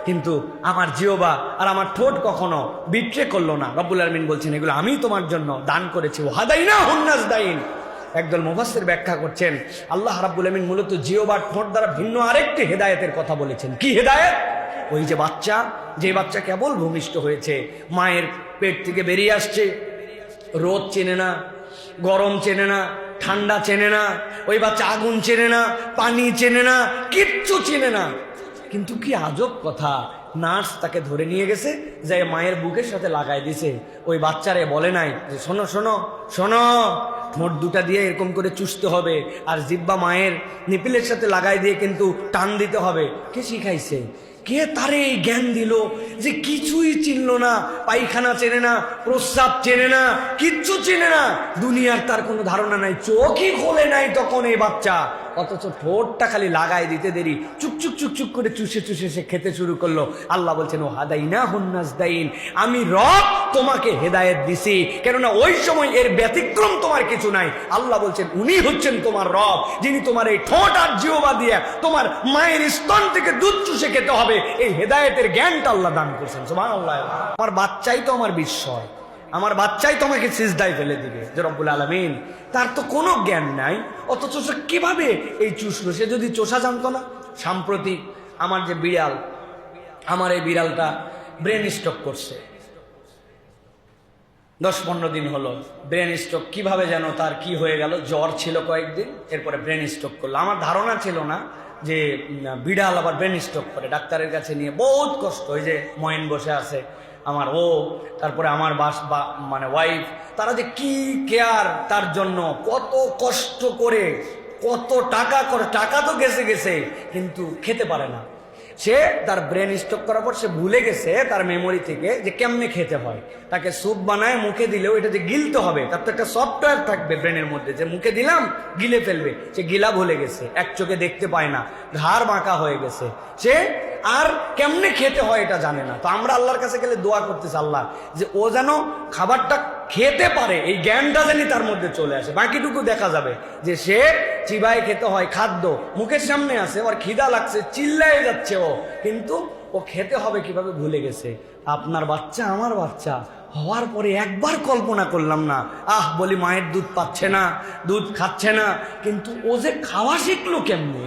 কিন্তু আমার জিহ্বা আর আমার ঠোঁট কখনো বিট্রে করলো না। রব্বুল আলামিন বলছেন এগুলো আমি তোমার জন্য দান করেছি। হাদাইনাহুন নাজদাইন। একদল মুফাসসির ব্যাখ্যা করছেন আল্লাহ রাব্বুল আলামিন মূলত জিহ্বার ঠোঁট দ্বারা ভিন্ন আরেকটি হেদায়েতের কথা বলেছেন। কি হেদায়েত? ওই যে বাচ্চা, যে বাচ্চা কেবল ভূমিষ্ঠ হয়েছে, মায়ের পেট থেকে বেরিয়ে আসছে, রোদ চেনে না, গরম চেনে না, ঠান্ডা চেনে না, ওই বাচ্চা আগুন চেনে না, পানি চেনে না, কিচ্ছু চেনে না। কিন্তু কি আজব কথা, নার্স তাকে ধরে নিয়ে গেছে, যে মায়ের বুকের সাথে লাগাই দিছে। ওই বাচ্চারে বলে নাই যে শোনো শোনো শোনো, ঠোঁট দুটা দিয়ে এরকম করে চুষতে হবে আর জিহ্বা মায়ের নিপিলের সাথে লাগাই দিয়ে কিন্তু টান দিতে হবে। কে শিখাইছে? কে তারে এই জ্ঞান দিল যে কিছুই চিনল না, পায়খানা চেনে না, প্রস্রাব চেনে না, কিচ্ছু চেনে না, দুনিয়ার তার কোনো ধারণা নাই, চোখই খোলে নাই তখন এই বাচ্চা, অথচ ঠোঁটটা খালি লাগাই দিতে দেরি চুকচুক চুকচুক করে চুষে চুষে সে খেতে শুরু করলো। আল্লাহ বলছেন ও হাদাইনাহুন নাজদাইন, আমি রব তোমাকে হেদায়েত দিছি, কেননা ওই সময় এর ব্যতিক্রম তোমার কিছু নাই। আল্লাহ বলছেন উনি হচ্ছেন তোমার রব, যিনি তোমার এই ঠোঁট আর জিহ্বা দিয়ে তোমার মায়ের স্তন থেকে দুধ চুষে খেতে হবে, এই হেদায়েতের জ্ঞানটা আল্লাহ দান করছেন। সুবহানাল্লাহ। আমার বাচ্চাই তো আমার বিস্ময়, আমার বাচ্চাই তোমাকে সিজদায় ফেলে দিবে যে রব্বুল আলামিন, তার তো কোনো জ্ঞান নাই, অথচ সে কিভাবে এই চুষলো? সে যদি চোষা জানতো না। সাম্প্রতিক আমার যে বিড়াল, আমার এই বিড়ালটা ব্রেন স্ট্রোক করছে, 10-15 দিন হলো ব্রেন স্ট্রোক। কিভাবে যেন তার কি হয়ে গেল, জ্বর ছিল কয়েকদিন, এরপরে ব্রেন স্ট্রোক করলো। আমার ধারণা ছিল না যে বিড়াল আবার ব্রেন স্ট্রোক করে। ডাক্তারের কাছে নিয়ে বহুত কষ্ট, ওই যে ময়েন বসে আছে আমার, ও তারপরে আমার মানে ওয়াইফ, তারা যে কি কেয়ার তার জন্য, কত কষ্ট করে, কত টাকা করে, টাকা তো গেছে কিন্তু খেতে পারে না। সে তার ব্রেন স্ট্রোক করার পর সে ভুলে গেছে তার মেমোরি থেকে যে কেমনে খেতে হয়। তাকে স্যুপ বানায় মুখে দিলেও এটা যে গিলতে হবে, তার তো একটা সফটওয়্যার থাকবে ব্রেনের মধ্যে যে মুখে দিলাম গিলে ফেলবে, সে গিলা ভুলে গেছে, এক চোখে দেখতে পায় না, ঘাড় বাঁকা হয়ে গেছে, সে আর কেমনে খেতে হয় এটা জানে না। তো আমরা আল্লাহর কাছে গেলে দোয়া করতেছি আল্লাহ যে ও যেন খাবারটা খেতে পারে, এই জ্ঞানটা জানি তার মধ্যে চলে আসে। বাকিটুকু দেখা যাবে যে সে চিবায় খেতে হয়, খাদ্য মুখের সামনে আছে, ওর খিদা লাগছে, চিল্লায় যাচ্ছে ও, কিন্তু ও খেতে হবে কিভাবে ভুলে গেছে। আপনার বাচ্চা আমার বাচ্চা হওয়ার পরে একবার কল্পনা করলাম না, বলি মায়ের দুধ পাচ্ছে না, দুধ খাচ্ছে না, কিন্তু ও যে খাওয়া শিখলো কেমনে,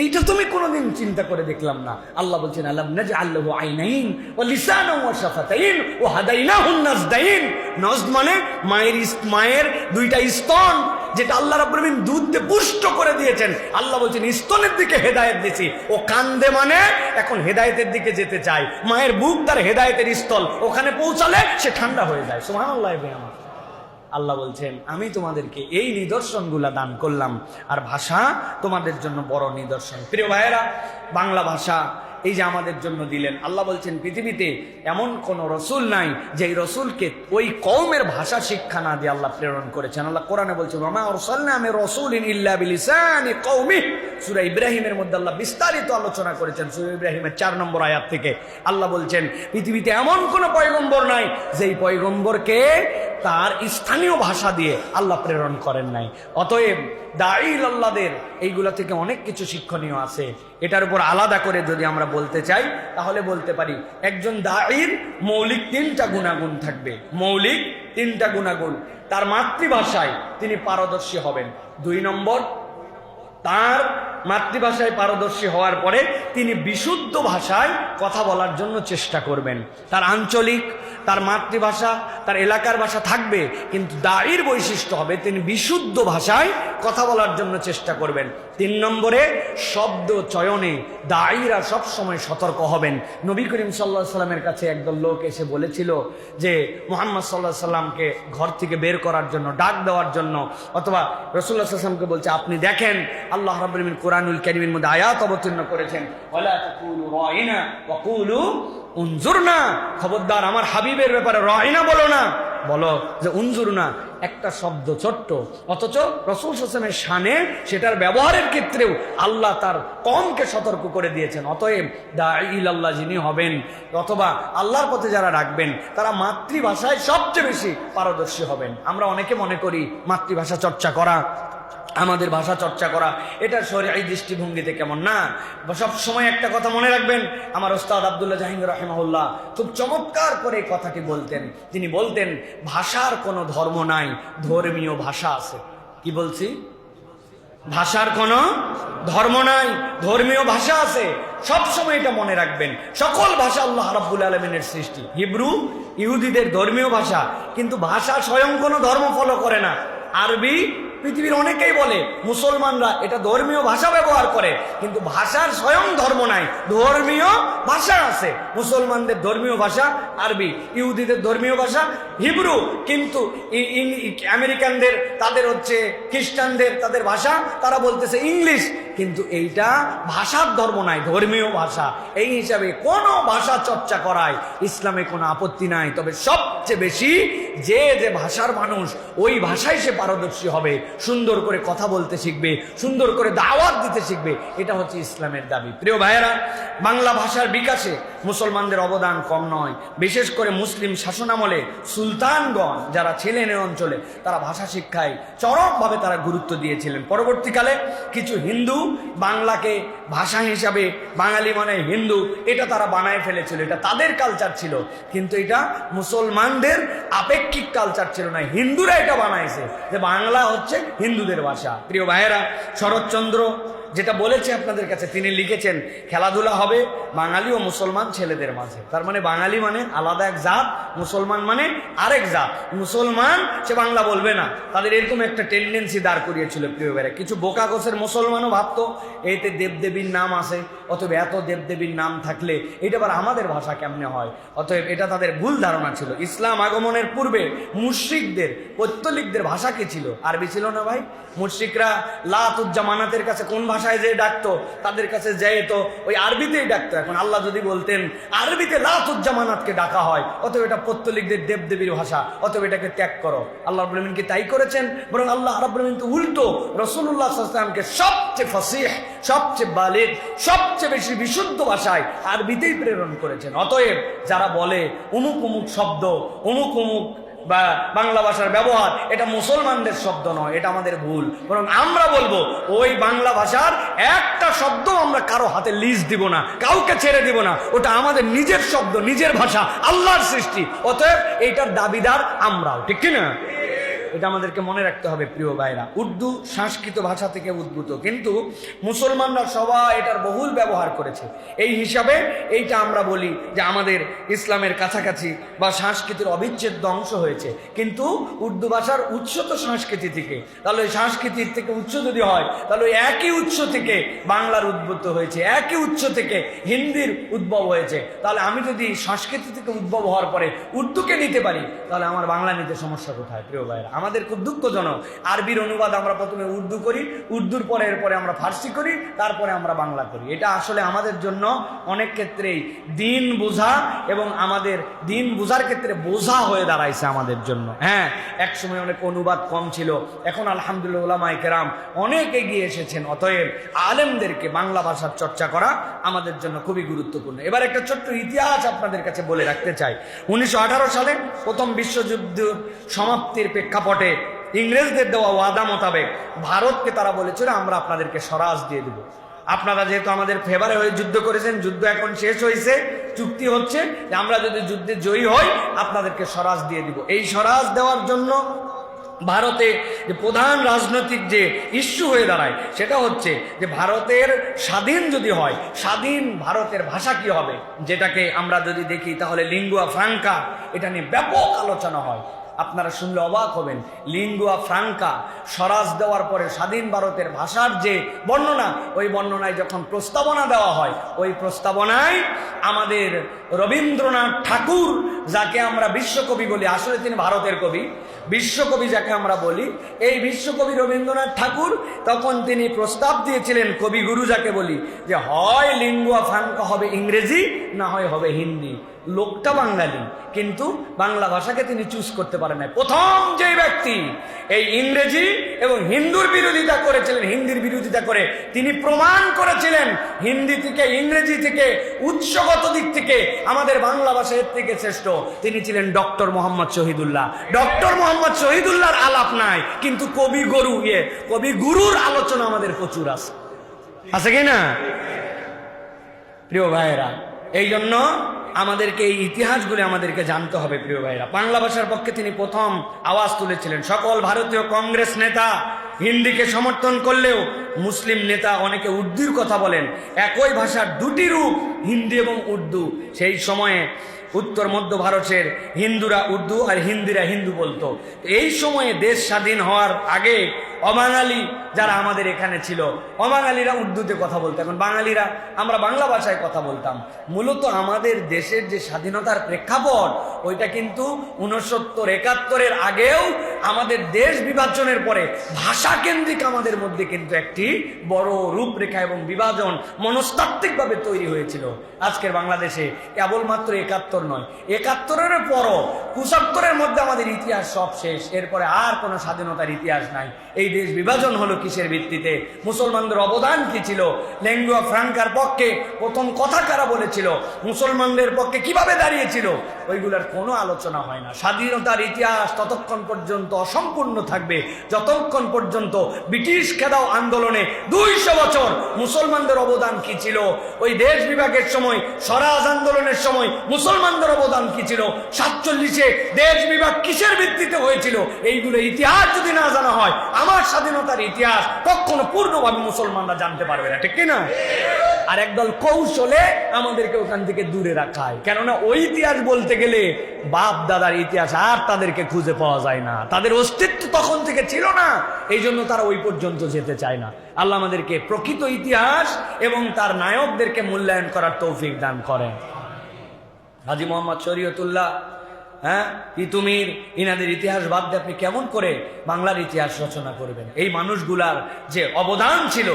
এইটা তুমি কোনোদিন চিন্তা করে দেখলাম না। আল্লাহ বলছেন আলাম নাজআল লাহু আইনাইন ওয়া লিসানান ওয়া শাফাতাইন ওয়া হাদাইনাহুন নাজদাইন। নজদ মানে মায়ের দুইটা স্তন, যেটা আল্লাহ রাব্বুল আলামিন দুধ দিয়ে পুষ্ট করে দিয়েছেন। আল্লাহ বলছেন স্তনের দিকে হেদায়েত দিয়েছি। ও কান্দে মানে এখন হেদায়েতের দিকে যেতে চায়, মায়ের বুক তার হেদায়েতের স্থল, ওখানে পৌঁছালে সে ঠান্ডা হয়ে যায়। সুবহানাল্লাহ। আল্লাহ বলছেন আমি তোমাদেরকে এই নিদর্শনগুলা দান করলাম, আর ভাষা তোমাদের জন্য বড় নিদর্শন। প্রিয় ভাইয়েরা, বাংলা ভাষা এই যে আমাদের জন্য দিলেন, আল্লাহ বলছেন পৃথিবীতে এমন কোন রসুল নাই যে রসুলকে ওই কওমের ভাষা শিক্ষা না দিয়ে আল্লাহ প্রেরণ করেছেন। আল্লাহ কোরআনে বলছেন ওয়া মা আরসালনা মির রাসূলিন ইল্লা বিলিসানি কওমিহি। সূরা ইব্রাহিমের মধ্যে আল্লাহ বিস্তারিত আলোচনা করেছেন। সূরা ইব্রাহিমের 4 নম্বর আয়াত থেকে আল্লাহ বলছেন পৃথিবীতে এমন কোন পয়গম্বর নাই যেই পয়গম্বরকে তার স্থানীয় ভাষা দিয়ে আল্লাহ প্রেরণ করেন নাই। অতএব দাঈল আল্লাহদের এইগুলা থেকে অনেক কিছু শিক্ষণীয় আছে। এটার উপর আলাদা করে যদি আমরা বলতে চাই তাহলে বলতে পারি একজন দাঈর মৌলিক 3টা গুণাগুণ থাকবে। মৌলিক 3টা গুণাগুণ, তার মাতৃভাষায় তিনি পারদর্শী হবেন। 2 নম্বর, তার মাতৃভাষায় পারদর্শী হওয়ার পরে তিনি বিশুদ্ধ ভাষায় কথা বলার জন্য চেষ্টা করবেন। তার আঞ্চলিক, তার মাতৃভাষা, তার এলাকার ভাষা থাকবে, কিন্তু দায়ীর বৈশিষ্ট্য হবে তিনি বিশুদ্ধ ভাষায় কথা বলার জন্য চেষ্টা করবেন। 3 নম্বরে শব্দ চয়নে দায়ীরা সবসময় সতর্ক হবেন। নবী করিম সাল্লাল্লাহু আলাইহি সাল্লামের কাছে একদল লোক এসে বলেছিল যে মুহাম্মদ সাল্লাল্লাহু আলাইহি সাল্লামকে ঘর থেকে বের করার জন্য, ডাক দেওয়ার জন্য, অথবা রাসূলুল্লাহ সাল্লাল্লাহু আলাইহি সাল্লামকে বলছে আপনি দেখেন আল্লাহ রাব্বুল আলামিন কোরআনুল কারীমের মধ্যে আয়াত অবতীর্ণ করেছেন, ওয়ালা তাকুলু রাইনা ওয়া কুলু উনজুরনা, খবরদার আমার হাবিবের ব্যাপারে রাইনা বলো না, বলো যে উনজুরনা। একটা শব্দ ছোট্ট, অথচ রাসূল সাল্লাল্লাহু আলাইহি ওয়াসাল্লামের শানে সেটার ব্যবহারের ক্ষেত্রেও আল্লাহ তার কওমকে সতর্ক করে দিয়েছেন। অতএব দাঈ ইলাল্লাহ যিনি হবেন অথবা আল্লাহর পথে যারা রাখবেন তারা মাতৃভাষায় সবচেয়ে বেশি পারদর্শী হবেন। আমরা অনেকে মনে করি মাতৃভাষা চর্চা করা, আমাদের ভাষা চর্চা করা এটা শরীয়ী দৃষ্টিভঙ্গিতে কেমন না। সব সময় একটা কথা মনে রাখবেন, আমার ওস্তাদ আব্দুল্লাহ জাহাঙ্গীর রাহিমাহুল্লাহ খুব চমৎকার করে কথাটি বলতেন। তিনি বলতেন ভাষার কোনো ধর্ম নাই, ধর্মীয় ভাষা আছে। কি বলছি? ভাষার কোনো ধর্ম নাই, ধর্মীয় ভাষা আছে। সব সময় এটা মনে রাখবেন, সকল ভাষা আল্লাহ রাব্বুল আলামিনের সৃষ্টি। হিব্রু ইহুদিদের ধর্মীয় ভাষা, কিন্তু ভাষা স্বয়ং কোনো ধর্ম ফলো করে না। আরবি পৃথিবীর অনেকেই বলে, মুসলমানরা এটা ধর্মীয় ভাষা ব্যবহার করে, কিন্তু ভাষার স্বয়ং ধর্ম নাই, ধর্মীয় ভাষা আছে। মুসলমানদের ধর্মীয় ভাষা আরবি, ইহুদিদের ধর্মীয় ভাষা হিব্রু, কিন্তু আমেরিকানদের তাদের হচ্ছে খ্রিস্টানদের তাদের ভাষা তারা বলতেছে ইংলিশ, কিন্তু এইটা ভাষার ধর্ম নাই, ধর্মীয় ভাষা। এই হিসাবে কোনো ভাষা চর্চা করায় ইসলামে কোনো আপত্তি নাই, তবে সবচেয়ে বেশি যে যে ভাষার মানুষ ওই ভাষায় সে পারদর্শী হবে, সুন্দর করে কথা বলতে শিখবে, সুন্দর করে দাওয়াত দিতে শিখবে, এটা হচ্ছে ইসলামের দাবি। প্রিয় ভাইয়েরা, বাংলা ভাষার বিকাশে মুসলমানদের অবদান কম নয়। বিশেষ করে মুসলিম শাসনামলে সুলতানগণ যারা ছিলেন এই অঞ্চলে, তারা ভাষা শিক্ষায় চরমভাবে তারা গুরুত্ব দিয়েছিলেন। পরবর্তীকালে কিছু হিন্দু বাংলাকে ভাষা হিসাবে, বাঙালি মানে হিন্দু, এটা তারা বানায় ফেলেছিল, এটা তাদের কালচার ছিল, কিন্তু এটা মুসলমানদের আপেক্ষিক কালচার ছিল না, হিন্দুরা এটা বানাইছে যে বাংলা হচ্ছে হিন্দুদের ভাষা। প্রিয় ভাইয়েরা, শরৎচন্দ্র যেটা বলেছে আপনাদের কাছে, তিনি লিখেছেন খেলাধুলা হবে বাঙালি ও মুসলমান ছেলেদের মাঝে। তার মানে বাঙালি মানে আলাদা এক জাত, মুসলমান মানে আরেক জাত। মুসলমান সে বাংলা বলবে না, তাদের এরকম একটা টেন্ডেন্সি দাঁড় করিয়েছিল। প্রিয় ভাইরা, কিছু বোকা গোছের মুসলমানও ভাবতো এতে দেবদেবীর নাম আছে, অতএব এত দেবদেবীর নাম থাকলে এটা আবার আমাদের ভাষা কেমনে হয়, অতএব এটা তাদের ভুল ধারণা ছিল। ইসলাম আগমনের পূর্বে মুশরিকদের, পৌত্তলিকদের ভাষা কি ছিল? আরবি ছিল না ভাই। মুশরিকরা লাতুজ্জামানাতের কাছে কোন ভাষায় যে ডাকতো? তাদের কাছে যেয়ে তো ওই আরবিতেই ডাকতো। এখন আল্লাহ যদি বলতেন আরবিতে লাতুজ্জামানাতকে ডাকা হয়, অতএব এটা পৌত্তলিকদের দেবদেবীর ভাষা, অতএব এটাকে ত্যাগ করো। আল্লাহ রাব্বুল আলামিন কি তাই করেছেন? বরং আল্লাহ রাব্বুল আলামিন তো উল্টো রাসূলুল্লাহ সাল্লাল্লাহু আলাইহি ওয়াসাল্লামকে সবচেয়ে ফাসিহ, সবচেয়ে বালিগ, সবচেয়ে বেশি বিশুদ্ধ ভাষায় আরবিতেই প্রেরণ করেছেন। অতএব যারা বলে অমুক অমুক শব্দ, অমুক অমুক বা বাংলা ভাষার ব্যবহার এটা মুসলমানদের শব্দ নয়, এটা আমাদের ভুল। বরং আমরা বলবো ওই বাংলা ভাষার একটা শব্দ আমরা কারো হাতে লিজ দিব না, কাউকে ছেড়ে দিব না, ওটা আমাদের নিজের শব্দ, নিজের ভাষা, আল্লাহর সৃষ্টি। অতএব এইটার দাবিদার আমরাও, ঠিক কিনা? এটা আমাদেরকে মনে রাখতে হবে। প্রিয় ভাইরা, উর্দু সংস্কৃত ভাষা থেকে উদ্ভূত, কিন্তু মুসলমানরা সবাই এটার বহুল ব্যবহার করেছে। এই হিসাবে এইটা আমরা বলি যে আমাদের ইসলামের কাছাকাছি বা সংস্কৃতির অবিচ্ছেদ্য অংশ হয়েছে। কিন্তু উর্দু ভাষার উৎস তো সংস্কৃতি থেকে, তাহলে ওই সংস্কৃতির থেকে উৎস যদি হয়, তাহলে ওই একই উৎস থেকে বাংলার উদ্ভূত হয়েছে, একই উৎস থেকে হিন্দির উদ্ভব হয়েছে। তাহলে আমি যদি সংস্কৃতি থেকে উদ্ভব হওয়ার পরে উর্দুকে নিতে পারি, তাহলে আমার বাংলা নিতে সমস্যা কোথায়? প্রিয় ভাইরা, আমাদের খুব দুঃখজনক, আরবির অনুবাদ আমরা প্রথমে উর্দু করি, উর্দুর পরে এরপরে আমরা ফার্সি করি, তারপরে আমরা বাংলা করি। এটা আসলে আমাদের জন্য অনেক ক্ষেত্রেই দিন বোঝা এবং আমাদের দিন বোঝার ক্ষেত্রে বোঝা হয়ে দাঁড়াইছে আমাদের জন্য। হ্যাঁ, একসময় অনেক অনুবাদ কম ছিল, এখন আলহামদুলিল্লাহ উলামায়ে কেরাম অনেক এগিয়ে এসেছেন। অতএব আলেমদেরকে বাংলা ভাষার চর্চা করা আমাদের জন্য খুবই গুরুত্বপূর্ণ। এবার একটা ছোট্ট ইতিহাস আপনাদের কাছে বলে রাখতে চাই। 1918 সালে প্রথম বিশ্বযুদ্ধ সমাপ্তির প্রেক্ষাপটে ইংরেজদের দেওয়া ওয়াদা মোতাবেক ভারতকে তারা বলেছিল আমরা আপনাদেরকে স্বরাজ দিয়ে দেব। আপনারা যেহেতু আমাদের ফেভারে হয়ে যুদ্ধ করেছেন, যুদ্ধ এখন শেষ হয়েছে, চুক্তি হচ্ছে যে আমরা যদি যুদ্ধে জয়ী হই আপনাদেরকে স্বরাজ দিয়ে দিব। এই স্বরাজ দেওয়ার জন্য ভারতে যে প্রধান রাজনৈতিক যে ইস্যু হয়ে দাঁড়ায় সেটা হচ্ছে যে ভারতের স্বাধীন যদি হয়, স্বাধীন ভারতের ভাষা কি হবে, যেটাকে আমরা যদি দেখি তাহলে লিঙ্গুয়া ফ্রাঙ্কা, এটা নিয়ে ব্যাপক আলোচনা হয়। আপনারা শুনলে অবাক হবেন, লিঙ্গুয়া ফ্রাঙ্কা স্বরাজ দেওয়ার পরে স্বাধীন ভারতের ভাষার যে বর্ণনা, ওই বর্ণনায় যখন প্রস্তাবনা দেওয়া হয়, ওই প্রস্তাবনায় আমাদের রবীন্দ্রনাথ ঠাকুর, যাকে আমরা বিশ্বকবি বলি, আসলে তিনি ভারতের কবি, বিশ্বকবি যাকে আমরা বলি, এই বিশ্বকবি রবীন্দ্রনাথ ঠাকুর তখন তিনি প্রস্তাব দিয়েছিলেন, কবিগুরু যাকে বলি, যে হয় লিঙ্গুয়া ফ্রাঙ্কা হবে ইংরেজি, না হয় হবে হিন্দি। লোকটা বাঙালি, কিন্তু বাংলা ভাষাকে তিনি চুজ করতে পারেন না। প্রথম যে ব্যক্তি এই ইংরেজি এবং হিন্দুর বিরোধিতা করেছিলেন, হিন্দির বিরোধিতা করে তিনি প্রমাণ করেছিলেন হিন্দি থেকে, ইংরেজি থেকে, উৎসগত দিক থেকে আমাদের বাংলা ভাষা এর থেকে শ্রেষ্ঠ, তিনি ছিলেন ডক্টর মোহাম্মদ শহীদুল্লাহ। ডক্টর মোহাম্মদ শহীদুল্লাহর আলাপ নাই, কিন্তু কবিগুরুর আলোচনা আমাদের প্রচুর আছে কি না প্রিয় ভাইয়েরা? এই জন্য আমাদেরকে এই ইতিহাসগুলি আমাদেরকে জানতে হবে প্রিয় ভাইরা। বাংলা ভাষার পক্ষে তিনি প্রথম আওয়াজ তুলেছিলেন। সকল ভারতীয় কংগ্রেস নেতা হিন্দিকে সমর্থন করলেও মুসলিম নেতা অনেকে উর্দুর কথা বলেন। একই ভাষার দুটি রূপ, হিন্দি এবং উর্দু। সেই সময়ে উত্তর মধ্য ভারতের হিন্দুরা উর্দু আর হিন্দিরা হিন্দু বলতো। এই সময়ে দেশ স্বাধীন হওয়ার আগে অবাঙালি যারা আমাদের এখানে ছিল, অবাঙালিরা উর্দুতে কথা বলতো, এখন বাঙালিরা আমরা বাংলা ভাষায় কথা বলতাম। মূলত আমাদের দেশের যে স্বাধীনতার প্রেক্ষাপট, ওইটা কিন্তু 69-71-এর আগেও আমাদের দেশ বিভাজনের পরে ভাষা কেন্দ্রিক আমাদের মধ্যে কিন্তু একটি বড় রূপরেখা এবং বিভাজন মনস্তাত্ত্বিকভাবে তৈরি হয়েছিল। আজকের বাংলাদেশে কেবলমাত্র 71 নয়, 71-এর পরও 75-এর মধ্যে আমাদের ইতিহাস সব শেষ। এরপরে আর কোনো স্বাধীনতার ইতিহাস নাই। এই দেশ বিভাজন হলো কিসের ভিত্তিতে? মুসলমানদের অবদান কি ছিল? লিঙ্গুয়া ফ্রাঙ্কার পক্ষে প্রথম কথা কারা বলেছিল? মুসলমানদের পক্ষে কিভাবে দাঁড়িয়েছিল? ওইগুলার কোনো আলোচনা হয় না। স্বাধীনতার ইতিহাস ততক্ষণ পর্যন্ত অসম্পূর্ণ থাকবে যতক্ষণ পর্যন্ত ব্রিটিশ খেদাও আন্দোলনে 200 বছর মুসলমানদের অবদান কি ছিল, ওই দেশ বিভাগের সময়, স্বরাজ আন্দোলনের সময় মুসলমানদের অবদান কি ছিল, 47-এ দেশ বিভাগ কিসের ভিত্তিতে হয়েছিল, এইগুলো ইতিহাস যদি না জানা হয়, আমার স্বাধীনতার ইতিহাস কখনো পূর্ণভাবে মুসলমানরা জানতে পারবে না, ঠিক কিনা? আর একদল কৌশলে আমাদেরকে ওখান থেকে দূরে রাখায়, কেননা ওই ইতিহাস বলতে গেলে বাপ দাদার ইতিহাস আর তাদেরকে খুঁজে পাওয়া যায় না, তাদের অস্তিত্ব তখন থেকে ছিল না, এই জন্য তারা ওই পর্যন্ত যেতে চায় না। আল্লাহ আমাদেরকে প্রকৃত ইতিহাস এবং তার নায়কদেরকে মূল্যায়ন করার তৌফিক দান করেন। হাজী মোহাম্মদ শরীয়তুল্লাহ, তিতুমির, ইনাদের ইতিহাস বাদ দিয়ে আপনি কেমন করে বাংলার ইতিহাস রচনা করবেন? এই মানুষগুলার যে অবদান ছিল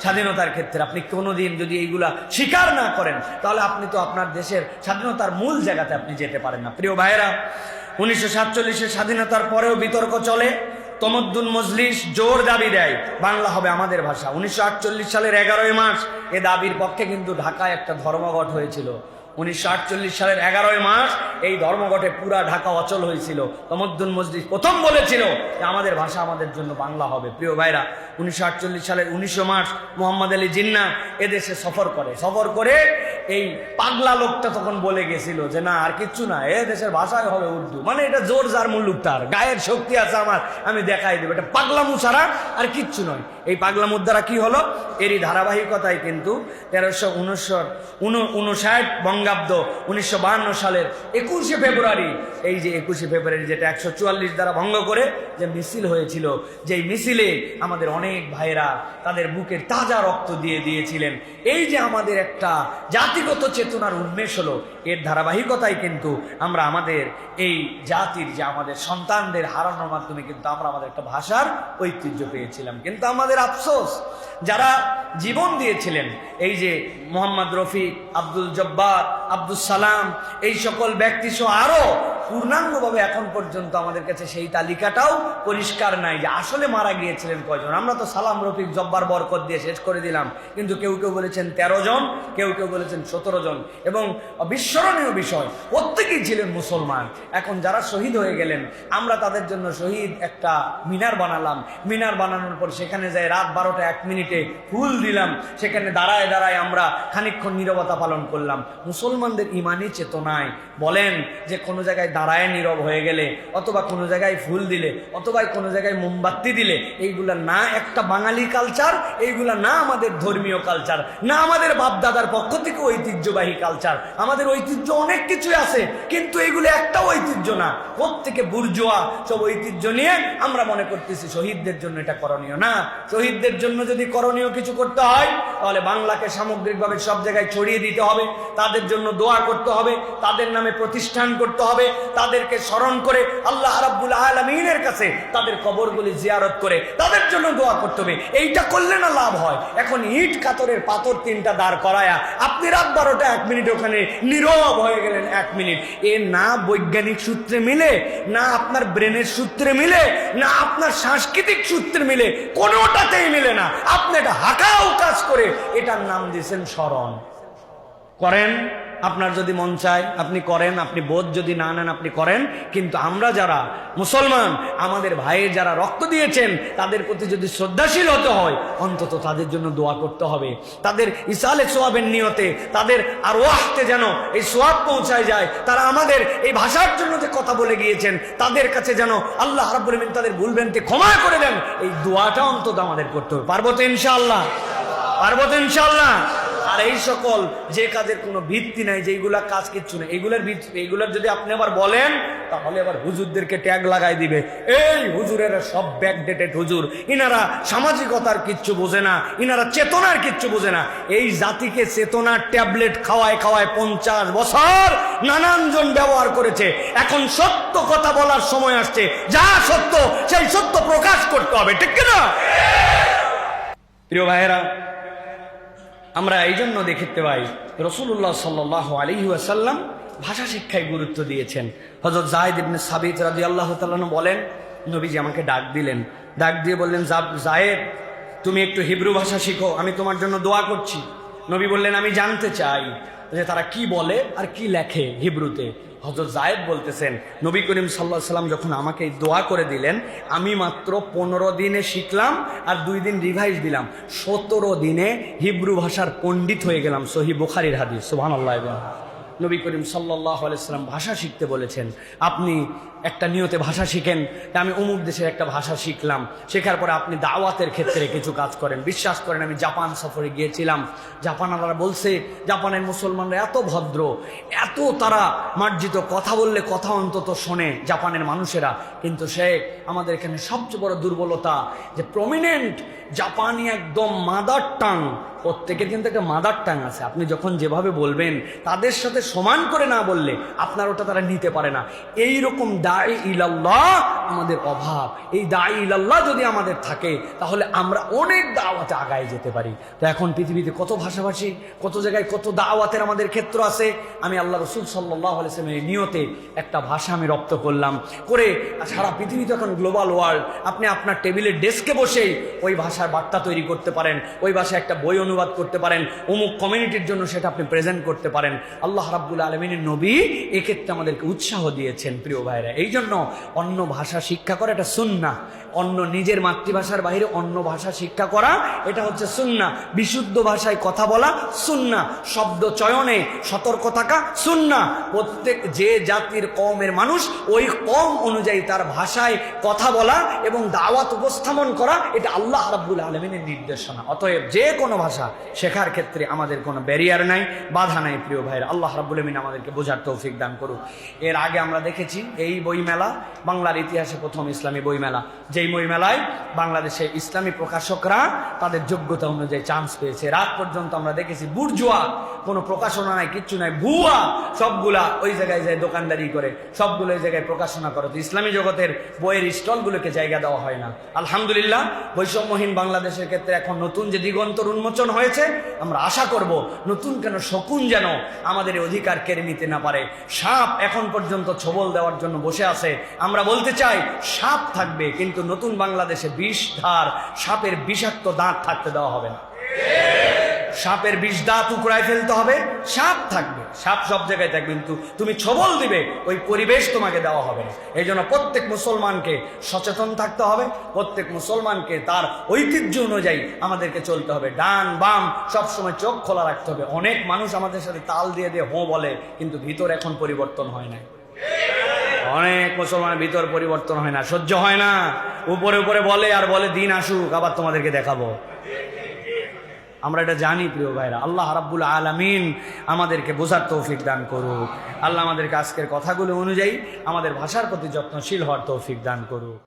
স্বাধীনতার ক্ষেত্রে, আপনি কোনোদিন যদি এইগুলা স্বীকার না করেন, তাহলে আপনি তো আপনার দেশের স্বাধীনতার মূল জায়গাতে আপনি যেতে পারেন না। প্রিয় ভাইয়েরা, 1947-এর স্বাধীনতার পরেও বিতর্ক চলে। তমদ্দুন মজলিস জোর দাবি দেয় বাংলা হবে আমাদের ভাষা। 1948 সালের 11ই মার্চ এ দাবির পক্ষে কিন্তু ঢাকায় একটা ধর্মঘট হয়েছিল। 1948 সালের 11ই মার্চ এই ধর্মঘটে পুরা ঢাকা অচল হয়েছিল। তমদ্দুন মজলিস প্রথম বলেছিল যে আমাদের ভাষা আমাদের জন্য বাংলা হবে। প্রিয় ভাইরা, 1948 সালের 19 মার্চ মোহাম্মদ আলী জিন্না এদেশে সফর করে এই পাগলা লোকটা তখন বলে গেছিল যে না আর কিচ্ছু না, এ দেশের ভাষায় হবে উর্দু, মানে এটা জোর যার মুল্লুক তার, গায়ের শক্তি আছে আমার, আমি দেখাই দেবো, এটা পাগলামু ছাড়া আর কিচ্ছু নয়। এই পাগলামুর দ্বারা কি হলো? এরই ধারাবাহিকতায় কিন্তু 1359 বঙ্গাব্দ 1952 সালের 21শে ফেব্রুয়ারি, এই যে 21শে ফেব্রুয়ারি যেটা 144 দ্বারা ভঙ্গ করে যে মিছিল হয়েছিল, যেই মিছিলে আমাদের অনেক ভাইরা তাদের বুকের তাজা রক্ত দিয়ে দিয়েছিলেন। এই যে আমাদের একটা জাতিগত চেতনার উন্মেষ হলো, এর ধারাবাহিকতায় কিন্তু আমরা আমাদের এই জাতির যে আমাদের সন্তানদের হারানোর মাধ্যমে কিন্তু আমরা আমাদের একটা ভাষার ঐতিহ্য পেয়েছিলাম। কিন্তু আমাদের আফসোস, যারা জীবন দিয়েছিলেন, এই যে মোহাম্মদ রফিক, আব্দুল জব্বার, আব্দুল সালাম, এই সকল ব্যক্তি সহ আরো পূর্ণাঙ্গভাবে এখন পর্যন্ত আমাদের কাছে সেই তালিকাটাও পরিষ্কার নাই যে আসলে মারা গিয়েছিলেন কয়জন। আমরা তো সালাম, রফিক, জব্বার, বরকত দিয়ে শেষ করে দিলাম, কিন্তু কেউ কেউ বলেছেন 13 জন, কেউ কেউ বলেছেন 17 জন। এবং অবিস্মরণীয় বিষয়, প্রত্যেকেই ছিলেন মুসলমান। এখন যারা শহীদ হয়ে গেলেন, আমরা তাদের জন্য শহীদ একটা মিনার বানালাম। মিনার বানানোর পর সেখানে যাই রাত 12টা 1 মিনিটে ফুল দিলাম, সেখানে দাঁড়ায় দাঁড়ায় আমরা খানিকক্ষণ নীরবতা পালন করলাম। মুসলমানদের ইমানি চেতনায় বলেন যে কোনো জায়গায় দাঁড়ায় নীরব হয়ে গেলে, অথবা কোনো জায়গায় ফুল দিলে, অথবা কোনো জায়গায় মোমবাতি দিলে, এইগুলা না একটা বাঙালি কালচার, এইগুলা না আমাদের ধর্মীয় কালচার, না আমাদের বাপদাদার পক্ষ থেকে ঐতিহ্যবাহী কালচার। আমাদের ঐতিহ্য অনেক কিছুই আছে, কিন্তু এইগুলো একটা ঐতিহ্য না। প্রত্যেকে বুর্জোয়া সব ঐতিহ্য নিয়ে আমরা মনে করতেছি শহীদদের জন্য এটা করণীয়। না, শহীদদের জন্য যদি করণীয় কিছু করতে হয় তাহলে বাংলাকে সামগ্রিকভাবে সব জায়গায় ছড়িয়ে দিতে হবে, তাদের জন্য দোয়া করতে হবে, তাদের নামে প্রতিষ্ঠান করতে হবে, তাদেরকে স্মরণ করে আল্লাহ রাব্বুল আলামিনের কাছে তাদের কবরগুলি জিয়ারত করে তাদের জন্য দোয়া করতে হবে। এইটা করলে না লাভ হয়। এখন ইট কাতরের পাথর 3টা দাঁড় করায়া আপনি রাত 12টা 1 মিনিট ওখানে নীরব হয়ে গেলেন 1 মিনিট, এ না বৈজ্ঞানিক সূত্রে মিলে, না আপনার ব্রেনের সূত্রে মিলে, না আপনার সাংস্কৃতিক সূত্রে মিলে, কোনোটাতেই মিলে না। আপনি এটা হাঁকাও কাজ করে এটার নাম দিয়েছেন স্মরণ। করেন, আপনার যদি মন চায় আপনি করেন, আপনি বোধ যদি না নেন আপনি করেন, কিন্তু আমরা যারা মুসলমান, আমাদের ভাইয়ের যারা রক্ত দিয়েছেন তাদের প্রতি যদি শ্রদ্ধাশীল হতে হয়, অন্তত তাদের জন্য দোয়া করতে হবে। তাদের ইসালে সোয়াবের নিয়তে, তাদের আর ওয়াহতে যেন এই সোয়াব পৌঁছায় যায়। তারা আমাদের এই ভাষার জন্য যে কথা বলে গিয়েছেন, তাদের কাছে যেন আল্লাহ রাব্বুল আলামিন তাদের ভুলভ্রান্তি ক্ষমা করে দেন, এই দোয়াটা অন্তত আমাদের করতে হবে। পারবো তো ইনশাআল্লাহ? পারবো তো ইনশাআল্লাহ? আর এই সকল যে কাজের কোনো ভিত্তি নাই, যেগুলা কাজ কিচ্ছু নেই, এইগুলার যদি আপনি আবার বলেন তাহলে আবার হুজুরদেরকে ট্যাগ লাগাই দিবে, এই হুজুরেরা সব ব্যাকডেটেড হুজুর, ইনারা সামাজিকতার কিচ্ছু বোঝে না, ইনারা চেতনার কিচ্ছু বোঝে না। এই জাতিকে চেতনার ট্যাবলেট খাওয়ায় 50 বছর নানানজন ব্যবহার করেছে। এখন সত্য কথা বলার সময় আসছে, যা সত্য সেই সত্য প্রকাশ করতে হবে, ঠিক কিনা? প্রিয় ভাইয়েরা, আমরা এই জন্য দেখতে পাই রাসূলুল্লাহ সাল্লাল্লাহু আলাইহি ওয়াসাল্লাম ভাষা শিক্ষায় গুরুত্ব দিয়েছেন। হযরত যায়েদ ইবনে সাবিত রাদিয়াল্লাহু তাআলা বলেন, নবীজি আমাকে ডাক দিলেন, ডাক দিয়ে বললেন, যায়েদ তুমি একটু হিব্রু ভাষা শিখো, আমি তোমার জন্য দোয়া করছি। নবী বললেন, আমি জানতে চাই যে তারা কি বলে আর কি লেখে হিব্রুতে। হযরত যায়েদ বলতেছেন, নবী করিম সাল্লাল্লাহু আলাইহি ওয়াসাল্লাম যখন আমাকে দোয়া করে দিলেন, আমি মাত্র 15 দিনে শিখলাম আর 2 দিন রিভাইজ দিলাম, 17 দিনে হিব্রু ভাষার পণ্ডিত হয়ে গেলাম। সহিহ বুখারীর হাদিস। সুবহানাল্লাহ। নবী করিম সাল্লাল্লাহু আলাইহি ওয়াসাল্লাম ভাষা শিখতে বলেছেন। আপনি একটা নিয়তে ভাষা শিখেন, আমি অমুক দেশের একটা ভাষা শিখলাম, শেখার পরে আপনি দাওয়াতের ক্ষেত্রে কিছু কাজ করেন। বিশ্বাস করেন, আমি জাপান সফরে গিয়েছিলাম, জাপানারা বলছে জাপানের মুসলমানরা এত ভদ্র, এত তারা মার্জিত, কথা বললে কথা অন্তত শোনে জাপানের মানুষেরা। কিন্তু আমাদের এখানে সবচেয়ে বড় দুর্বলতা যে প্রমিনেন্ট জাপানি একদম মাদার টাং, প্রত্যেকের কিন্তু একটা মাদার টাং আছে। আপনি যখন যেভাবে বলবেন তাদের সাথে সমান করে না বললে আপনার ওটা তারা নিতে পারে না। এইরকম দাঈ ইলাল্লাহ আমাদের অভাব। এই দাঈ ইলাল্লাহ যদি আমাদের থাকে তাহলে আমরা অনেক দাওয়াতে আগায় যেতে পারি। তো এখন পৃথিবীতে কত ভাষাভাষী, কত জায়গায় কত দাওয়াতের আমাদের ক্ষেত্র আছে। আমি আল্লাহ রাসূল সাল্লাল্লাহু আলাইহি ওয়াসাল্লামের নিয়তে একটা ভাষা আমি রপ্ত করলাম, করে সারা পৃথিবীতে এখন গ্লোবাল ওয়ার্ল্ড, আপনি আপনার টেবিলের ডেস্কে বসেই ওই ভাষার বার্তা তৈরি করতে পারেন, ওই ভাষায় একটা বই অনুবাদ করতে পারেন, অমুক কমিউনিটির জন্য সেটা আপনি প্রেজেন্ট করতে পারেন। আল্লাহ রাব্বুল আলামিনের নবী এক্ষেত্রে আমাদেরকে উৎসাহ দিয়েছেন। প্রিয় ভাইরা, এই জন্য অন্য ভাষা শিক্ষা করা এটা সুন্নাহ। অন্য নিজের মাতৃভাষার বাইরে অন্য ভাষা শিক্ষা করা এটা হচ্ছে সুন্নাহ। বিশুদ্ধ ভাষায় কথা বলা সুন্নাহ, শব্দ চয়নে সতর্ক থাকা সুন্নাহ। প্রত্যেক যে জাতির কওমের মানুষ ওই কওম অনুযায়ী তার ভাষায় কথা বলা এবং দাওয়াত উপস্থাপন করা এটা আল্লাহ রাব্বুল আলামিনের নির্দেশনা। অতএব যে কোনো ভাষা শেখার ক্ষেত্রে আমাদের কোনো ব্যারিয়ার নাই, বাধা নাই। প্রিয় ভাইরা, আল্লাহ রাব্বুল আলামিন আমাদেরকে বোঝার তৌফিক দান করুক। এর আগে আমরা দেখেছি এই বইমেলা বাংলার ইতিহাসে প্রথম ইসলামী বইমেলা, যেই বইমেলায় বাংলাদেশে ইসলামী প্রকাশকরা তাদের যোগ্যতা অনুযায়ী চান্স পেয়েছে। রাত পর্যন্ত আমরা দেখেছি বুর্জোয়া, কোনো প্রকাশনা নাই, কিচ্ছু নাই, ভুয়া, সবগুলা ওই জায়গায় যায় দোকানদারি করে, সবগুলো ওই জায়গায় প্রকাশনা করে। তো ইসলামী জগতের বইয়ের স্টলগুলোকে জায়গা দেওয়া হয় না। আলহামদুলিল্লাহ, বৈষম্যহীন বাংলাদেশের ক্ষেত্রে এখন নতুন যে দিগন্তর উন্মোচন হয়েছে, আমরা আশা করব নতুন কেন শকুন যেন আমাদের অধিকার কেড়ে নিতে না পারে। সাপ এখন পর্যন্ত ছবল দেওয়ার জন্য বসে আছে। আমরা বলতে চাই সাপ থাকবে, কিন্তু নতুন বাংলাদেশে বিষধার সাপের বিষাক্ত দাঁত থাকতে দেওয়া হবে না। সাপের বিষ দাঁত উকড়ায় ফেলতে হবে, সাপ থাকবে, সাপ সব জায়গায় থাকবে, কিন্তু তুমি ছবল দিবে ওই পরিবেশ তোমাকে দেওয়া হবে না। এই জন্য প্রত্যেক মুসলমানকে সচেতন থাকতে হবে, প্রত্যেক মুসলমানকে তার ঐতিহ্য অনুযায়ী আমাদেরকে চলতে হবে। ডান বাম সবসময় চোখ খোলা রাখতে হবে। অনেক মানুষ আমাদের সাথে তাল দিয়ে দিয়ে হো বলে, কিন্তু ভিতর এখন পরিবর্তন হয় না। অনেক মুসলমানের ভিতর পরিবর্তন হয় না, সহ্য হয় না, উপরে উপরে বলে আর বলে দিন আসুক আবার তোমাদেরকে দেখাবো। আমরা এটা জানি প্রিয় ভাইরা। আল্লাহ রাব্বুল আলামিন আমাদেরকে বোঝার তৌফিক দান করুক। আল্লাহ আমাদেরকে আজকের কথাগুলো অনুযায়ী আমাদের ভাষার প্রতি যত্নশীল হওয়ার তৌফিক দান করুক।